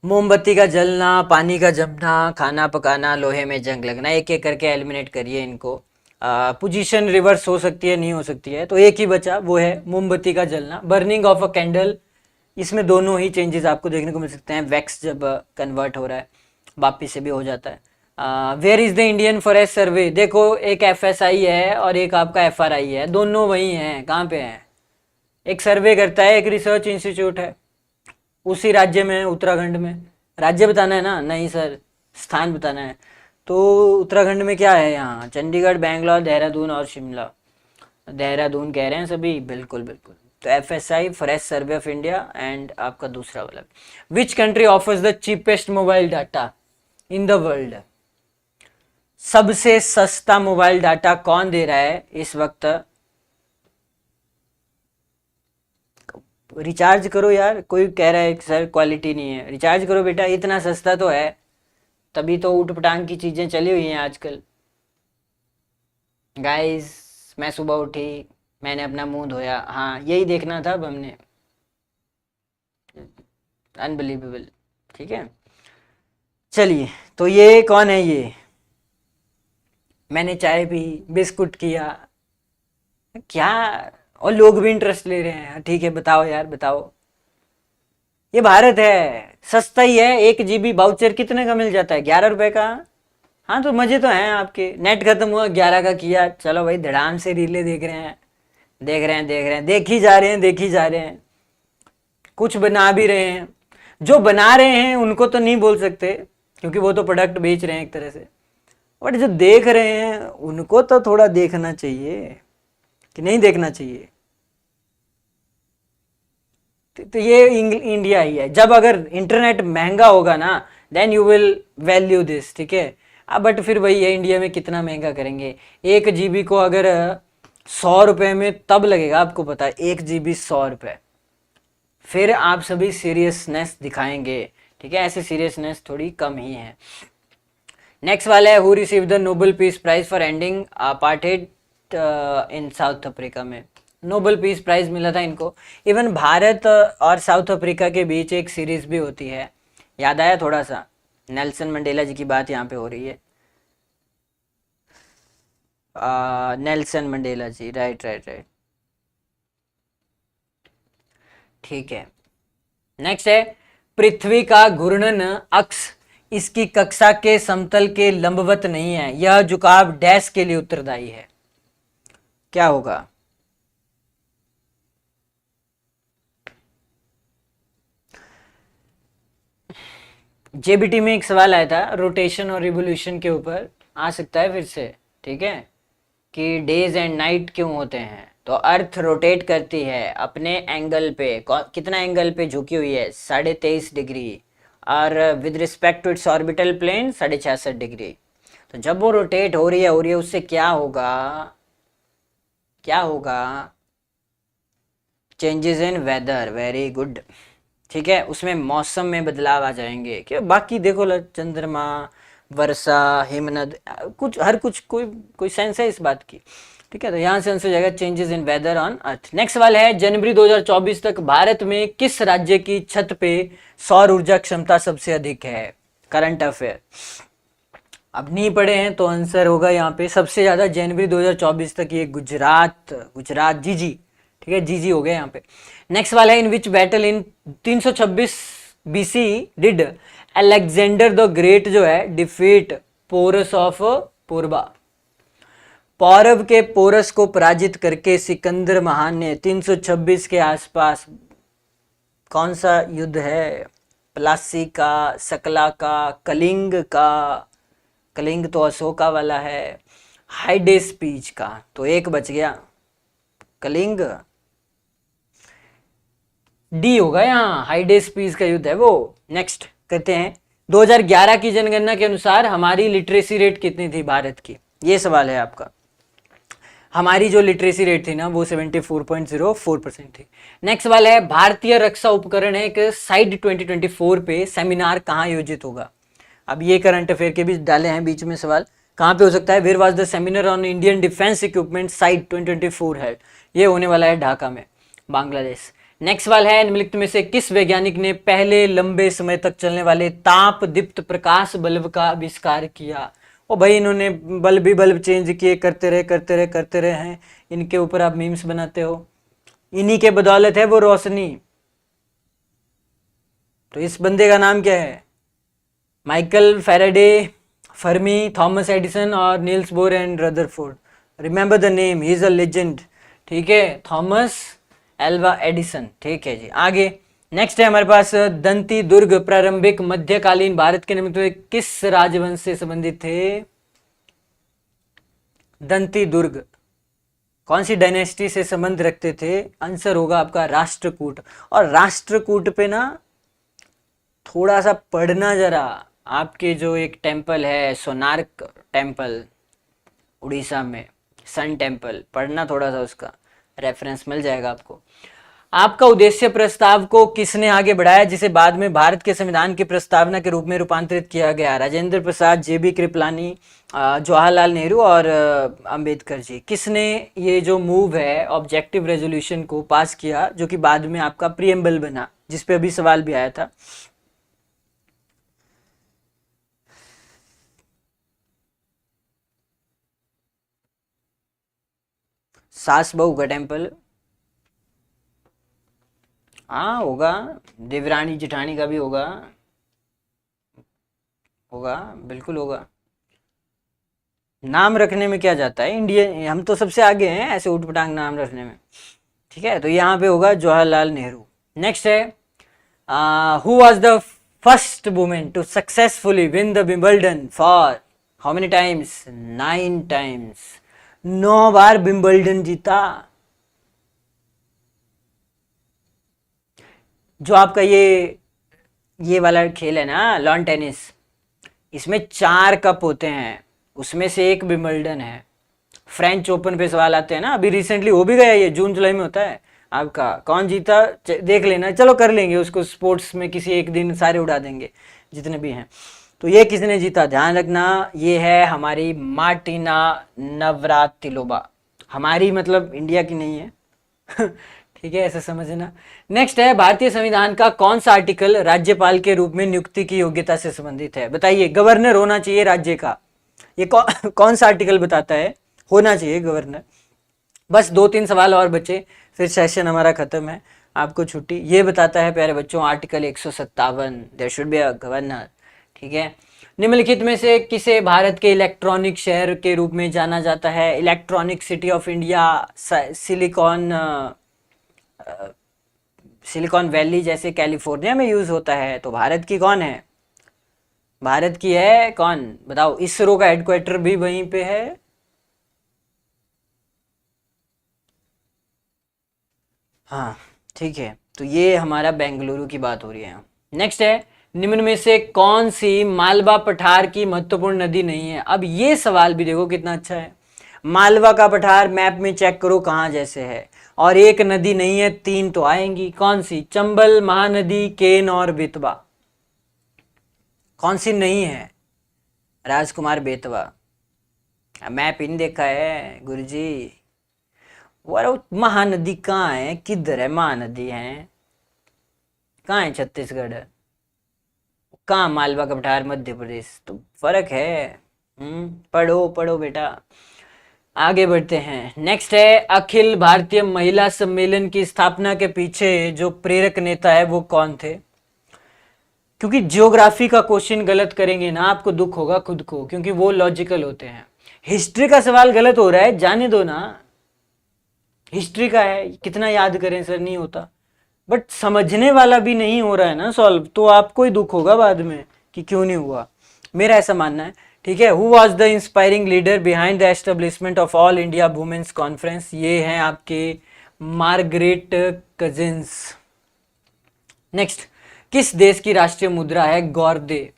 मोमबत्ती का जलना, पानी का जमना, खाना पकाना, लोहे में जंग लगना। एक एक करके एलिमिनेट करिए इनको। पोजीशन रिवर्स हो सकती है, नहीं हो सकती है, तो एक ही बचा, वो है मोमबत्ती का जलना। बर्निंग ऑफ अ कैंडल, इसमें दोनों ही चेंजेस आपको देखने को मिल सकते हैं। वैक्स जब कन्वर्ट हो रहा है, वापिस से भी हो जाता है। Where is the Indian forest survey? देखो, एक FSI है और एक आपका FRI है, दोनों वही हैं। कहाँ पे हैं? एक सर्वे करता है, एक रिसर्च इंस्टीट्यूट है, उसी राज्य में है, उत्तराखंड में। राज्य बताना है ना? नहीं सर, स्थान बताना है। तो उत्तराखंड में क्या है? यहाँ चंडीगढ़, बैंगलोर, देहरादून और शिमला। देहरादून कह रहे हैं सभी, बिल्कुल बिल्कुल। तो FSI, forest survey of India, and आपका दूसरा वाला। Which country offers the cheapest mobile data in the world? सबसे सस्ता मोबाइल डाटा कौन दे रहा है इस वक्त? रिचार्ज करो यार। कोई कह रहा है सर क्वालिटी नहीं है, रिचार्ज करो बेटा, इतना सस्ता तो है, तभी तो ऊट पटांग की चीजें चली हुई हैं आजकल। गाइस, मैं सुबह उठी, मैंने अपना मुंह धोया, हाँ यही देखना था अब हमने। अनबिलीवेबल। ठीक है, चलिए, तो ये कौन है? ये मैंने चाय पी, बिस्कुट किया, क्या, और लोग भी इंटरेस्ट ले रहे हैं। ठीक है, बताओ यार, बताओ। ये भारत है, सस्ता ही है। 1 GB वाउचर कितने का मिल जाता है? 11 रुपए का। हाँ तो मजे तो हैं आपके। नेट खत्म हुआ 11 का किया, चलो भाई धड़ाम से रीले देख रहे हैं, देख रहे हैं, देख रहे हैं, देखी जा रहे हैं, देखी जा रहे हैं, कुछ बना भी रहे हैं। जो बना रहे हैं उनको तो नहीं बोल सकते क्योंकि वो तो प्रोडक्ट बेच रहे हैं एक तरह से, बट जो देख रहे हैं उनको तो थोड़ा देखना चाहिए कि नहीं देखना चाहिए। तो ये इंडिया ही है। जब अगर इंटरनेट महंगा होगा ना then you will value this, ठीक है। अब बट फिर वही है, इंडिया में कितना महंगा करेंगे। 1 GB को अगर 100 रुपये में तब लगेगा, आपको पता है 1 GB 100 रुपये, फिर आप सभी सीरियसनेस दिखाएंगे, ठीक है। ऐसे सीरियसनेस थोड़ी कम ही है। नेक्स्ट वाला है, who receive the Nobel peace prize for ending apartheid in South Africa में। नोबेल पीस प्राइज मिला था इनको। इवन भारत और साउथ अफ्रीका के बीच एक सीरीज भी होती है, याद आया थोड़ा सा, नेल्सन मंडेला जी की बात यहाँ पे हो रही है। नेल्सन मंडेला जी, राइट राइट राइट, ठीक है। नेक्स्ट है, पृथ्वी का घूर्णन अक्ष इसकी कक्षा के समतल के लंबवत नहीं है, यह झुकाव डैश के लिए उत्तरदायी है। क्या होगा? जेबीटी में एक सवाल आया था रोटेशन और रिवोल्यूशन के ऊपर, आ सकता है फिर से, ठीक है, कि डेज एंड नाइट क्यों होते हैं। तो अर्थ रोटेट करती है अपने एंगल पे, कितना एंगल पे झुकी हुई है, 23.5 डिग्री, और with respect to its orbital plane 66.5 डिग्री। तो जब वो रोटेट हो रही है उससे क्या होगा, क्या होगा? Changes in weather, very good, ठीक है। उसमें मौसम में बदलाव आ जाएंगे। क्या बाकी देखो चंद्रमा, वर्षा, हिमनद, कुछ हर कुछ कोई कोई सेंस है इस बात की, ठीक है। तो यहाँ से आंसर हो जाएगा changes in weather on earth. Next वाला है, जनवरी 2024 तक भारत में किस राज्य की छत पे सौर ऊर्जा क्षमता सबसे अधिक है? करंट अफेयर, अब नहीं पढ़े हैं तो आंसर होगा यहाँ पे सबसे ज्यादा जनवरी 2024 तक ये गुजरात, गुजरात जीजी, ठीक है, जीजी हो गया यहाँ पे। नेक्स्ट वाला है, in which battle in 326 BC did Alexander the great जो है डिफीट पोरस ऑफ पूर्वा। पौरव के पोरस को पराजित करके सिकंदर महान ने 326 के आसपास, कौन सा युद्ध है? प्लासी का, सकला का, कलिंग का, कलिंग तो अशोका वाला है, हाइडेस्पीच का, तो एक बच गया, कलिंग डी होगा यहाँ, हाइडेस्पीच का युद्ध है वो। नेक्स्ट करते हैं, 2011 की जनगणना के अनुसार हमारी लिटरेसी रेट कितनी थी भारत की? ये सवाल है आपका। हमारी जो लिटरेसी रेट थी ना वो 74.04% थी। नेक्स्ट वाला है, भारतीय रक्षा उपकरण है एक साइड 2024 पे सेमिनार कहाँ आयोजित होगा? अब ये करंट अफेयर के बीच डाले हैं बीच में सवाल, कहाँ पे हो सकता है? Where was the seminar on Indian defence equipment site 2024 है, ये होने वाला है ढाका में, बांग्लादेश। नेक्स्ट वाला है, निम्नलिखित में से किस वैज्ञानिक ने पहले लंबे समय तक चलने वाले ताप दीप्त प्रकाश बल्ब का आविष्कार किया? ओ भाई इन्होंने बल्ब ही बल्ब चेंज किए, करते रहे करते रहे करते रहे हैं, इनके ऊपर आप मीम्स बनाते हो, इन्हीं के बदौलत है वो रोशनी। तो इस बंदे का नाम क्या है? Michael Faraday, Fermi, Thomas Edison और Niels Bohr and Rutherford. Remember the name, he is a legend, ठीक है, थॉमस एल्वा एडिसन, ठीक है जी। आगे नेक्स्ट है हमारे पास, दंती दुर्ग प्रारंभिक मध्यकालीन भारत के निमित्त में किस राजवंश से संबंधित थे? दंती दुर्ग कौन सी डायनेस्टी से संबंध रखते थे? आंसर होगा आपका राष्ट्रकूट। और राष्ट्रकूट पे ना थोड़ा सा पढ़ना जरा, आपके जो एक टेम्पल है सोनार्क टेम्पल उड़ीसा में, सन टेम्पल, पढ़ना थोड़ा सा, उसका रेफरेंस मिल जाएगा आपको। आपका उद्देश्य प्रस्ताव को किसने आगे बढ़ाया जिसे बाद में भारत के संविधान की प्रस्तावना के रूप में रूपांतरित किया गया? राजेंद्र प्रसाद, जेबी कृपलानी, जवाहरलाल नेहरू और अंबेडकर जी। किसने ये जो मूव है ऑब्जेक्टिव रेजोल्यूशन को पास किया जो कि बाद में आपका प्रीएम्बल बना, जिसपे अभी सवाल भी आया था? सास बहू का टेम्पल, हाँ होगा, देवरानी जेठानी का भी होगा, होगा बिल्कुल होगा। नाम रखने में क्या जाता है, इंडिया हम तो सबसे आगे हैं ऐसे उठपटांग नाम रखने में। ठीक है, तो यहाँ पे होगा जवाहरलाल नेहरू। नेक्स्ट है, who was the first women to successfully win the Wimbledon for how many times, 9 times, 9 बार विंबलडन जीता। जो आपका ये वाला खेल है ना लॉन टेनिस, इसमें 4 कप होते हैं, उसमें से एक विंबलडन है। फ्रेंच ओपन पे सवाल आते हैं ना, अभी रिसेंटली हो भी गया, ये जून जुलाई में होता है। आपका कौन जीता देख लेना, चलो कर लेंगे उसको स्पोर्ट्स में किसी एक दिन, सारे उड़ा देंगे जितने भी हैं। तो ये किसने जीता ध्यान रखना, ये है हमारी मार्टिना नवरातिलोवा, हमारी मतलब इंडिया की नहीं है। ठीक है, ऐसा समझना। नेक्स्ट है, भारतीय संविधान का कौन सा आर्टिकल राज्यपाल के रूप में नियुक्ति की योग्यता से संबंधित है, बताइए। गवर्नर होना चाहिए राज्य का, ये कौन सा आर्टिकल बताता है होना चाहिए गवर्नर। बस 2-3 सवाल और बचे, फिर सेशन हमारा खत्म है, आपको छुट्टी। ये बताता है प्यारे बच्चों article 157, there should be a governor. ठीक है, निम्नलिखित में से किसे भारत के इलेक्ट्रॉनिक शहर के रूप में जाना जाता है, electronic city of India, silicon valley जैसे कैलिफोर्निया में यूज होता है, तो भारत की कौन है, भारत की है कौन बताओ। इसरो का हेडक्वार्टर भी वहीं पे है। हाँ ठीक है, तो ये हमारा बेंगलुरु की बात हो रही है। नेक्स्ट है, निम्न में से कौन सी मालवा पठार की महत्वपूर्ण नदी नहीं है। अब ये सवाल भी देखो कितना अच्छा है, मालवा का पठार मैप में चेक करो कहाँ जैसे है, और एक नदी नहीं है 3 तो आएंगी, कौन सी, चंबल, महानदी, केन और बेतवा। कौन सी नहीं है, राजकुमार बेतवा। मैप इन देखा है गुरुजी, वो महानदी कहाँ है, किधर है महानदी है, कहाँ है, छत्तीसगढ़ है, कहाँ मालवा का पठार मध्य प्रदेश, तो फर्क है। पढ़ो पढ़ो बेटा। आगे बढ़ते हैं। नेक्स्ट है, अखिल भारतीय महिला सम्मेलन की स्थापना के पीछे जो प्रेरक नेता है वो कौन थे। क्योंकि जियोग्राफी का क्वेश्चन गलत करेंगे ना आपको दुख होगा खुद को, क्योंकि वो लॉजिकल होते हैं। हिस्ट्री का सवाल गलत हो रहा है, जाने दो ना, हिस्ट्री का है, कितना याद करें सर नहीं होता, बट समझने वाला भी नहीं हो रहा है ना सॉल्व, तो आपको ही दुख होगा बाद में कि क्यों नहीं हुआ, मेरा ऐसा मानना है। ठीक है, who was the inspiring leader behind the establishment of All India Women's Conference, ये हैं आपके मार्गरेट कजिन्स। नेक्स्ट, किस देश की राष्ट्रीय मुद्रा है गौरदे।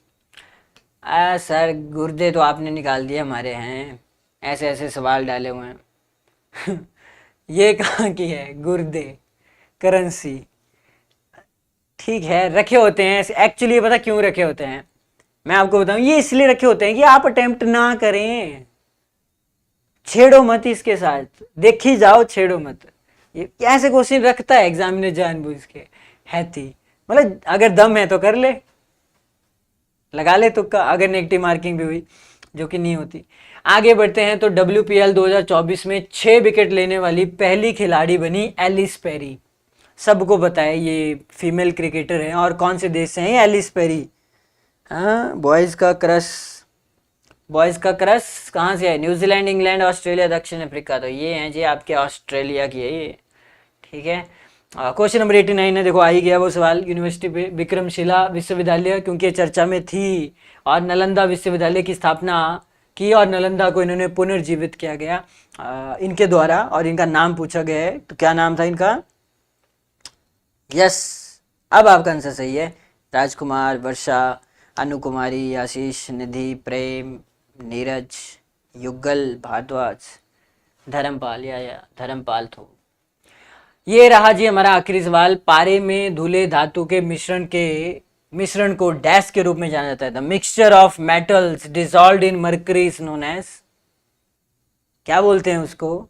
सर गुर्दे तो आपने निकाल दिए हमारे हैं, ऐसे ऐसे सवाल डाले हुए हैं। ये कहाँ की है गुर्दे करेंसी। ठीक है, रखे होते हैं एक्चुअली, ये पता क्यों रखे होते हैं, मैं आपको बताऊं, ये इसलिए रखे होते हैं कि आप अटेम्प्ट ना करें, छेड़ो मत इसके साथ, देखी जाओ छेड़ो मत। ये ऐसे क्वेश्चन रखता है एग्जामिनर जानबूझ के, है थी मतलब अगर दम है तो कर ले, लगा ले तुक्का, अगर नेगेटिव मार्किंग भी हुई जो कि नहीं होती। आगे बढ़ते हैं, तो WPL 2024 में 6 विकेट लेने वाली पहली खिलाड़ी बनी एलिस पेरी। सबको पता है ये फीमेल क्रिकेटर हैं, और कौन से देश से हैं एलिस पेरी। हाँ, बॉयज़ का क्रश कहाँ से है, न्यूजीलैंड, इंग्लैंड, ऑस्ट्रेलिया, दक्षिण अफ्रीका, तो ये हैं जी आपके ऑस्ट्रेलिया की है ये। ठीक है, क्वेश्चन नंबर 89 है, देखो आ ही गया वो सवाल, यूनिवर्सिटी पे विक्रमशिला विश्वविद्यालय क्योंकि चर्चा में थी, और नालंदा विश्वविद्यालय की स्थापना की, और नालंदा को इन्होंने पुनर्जीवित किया गया इनके द्वारा, और इनका नाम पूछा गया है, तो क्या नाम था इनका। यस, अब आपका आंसर सही है, राजकुमार, वर्षा, अनु कुमारी, आशीष, निधि, प्रेम, नीरज, युगल भारद्वाज, धर्मपाल या धर्मपाल थो। ये रहा जी हमारा आखिरी सवाल, पारे में धुले धातु के मिश्रण को डैश के रूप में जाना जाता है, the mixture of metals dissolved in mercury is known as, क्या बोलते हैं उसको,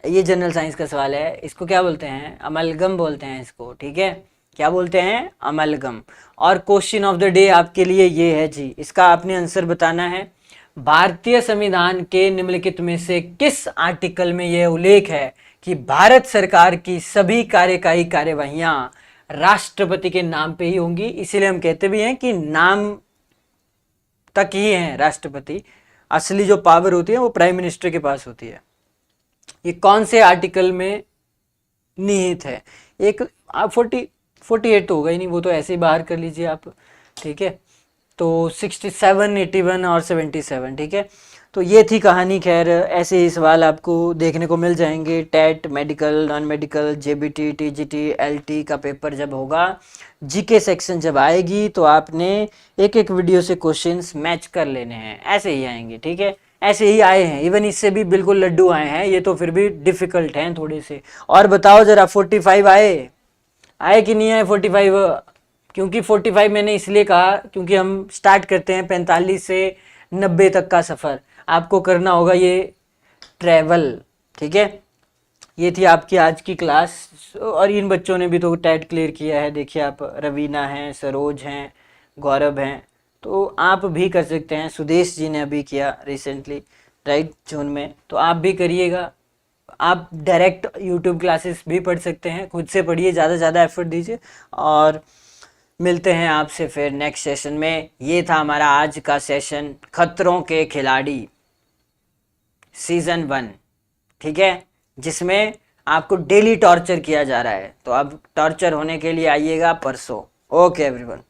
ये जनरल साइंस का सवाल है, इसको क्या बोलते हैं, अमलगम बोलते हैं इसको। ठीक है, क्या बोलते हैं, अमलगम। और क्वेश्चन ऑफ द डे आपके लिए ये है जी, इसका आपने आंसर बताना है, भारतीय संविधान के निम्नलिखित में से किस आर्टिकल में यह उल्लेख है कि भारत सरकार की सभी कार्यकारी कार्यवाहियां राष्ट्रपति के नाम पे ही होंगी। इसीलिए हम कहते भी हैं कि नाम तक ही हैं राष्ट्रपति, असली जो पावर होती है वो प्राइम मिनिस्टर के पास होती है। ये कौन से आर्टिकल में निहित है? एक आप 48 तो होगा ही नहीं, वो तो ऐसे ही बाहर कर लीजिए आप, ठीक है। तो 67, 81 और 77, ठीक है। तो ये थी कहानी। खैर ऐसे ही सवाल आपको देखने को मिल जाएंगे। TET, medical, non medical, JBT, TGT, LT का पेपर जब होगा, जीके सेक्शन जब आएगी, तो आपने एक एक वीडियो से क्वेश्चंस मैच कर लेने हैं। ऐसे ही आएंगे, ठीक है। ऐसे ही आए हैं, इवन इससे भी बिल्कुल लड्डू आए हैं, ये तो फिर भी डिफिकल्ट हैं थोड़े से। और बताओ जरा 45 आए कि नहीं आए 45? क्योंकि 45 मैंने इसलिए कहा क्योंकि हम स्टार्ट करते हैं 45 से 90 तक का सफ़र। आपको करना होगा ये ट्रैवल, ठीक है। ये थी आपकी आज की क्लास। और इन बच्चों ने भी तो टेट क्लियर किया है, देखिए आप, रवीना हैं, सरोज हैं, गौरव हैं, तो आप भी कर सकते हैं। सुदेश जी ने अभी किया रिसेंटली, राइट, जून में, तो आप भी करिएगा। आप डायरेक्ट यूट्यूब क्लासेस भी पढ़ सकते हैं, खुद से पढ़िए, ज़्यादा से ज़्यादा एफर्ट दीजिए। और मिलते हैं आपसे फिर नेक्स्ट सेशन में। ये था हमारा आज का सेशन, खतरों के खिलाड़ी सीज़न 1, ठीक है, जिसमें आपको डेली टॉर्चर किया जा रहा है। तो अब टॉर्चर होने के लिए आइएगा परसों। Okay everyone.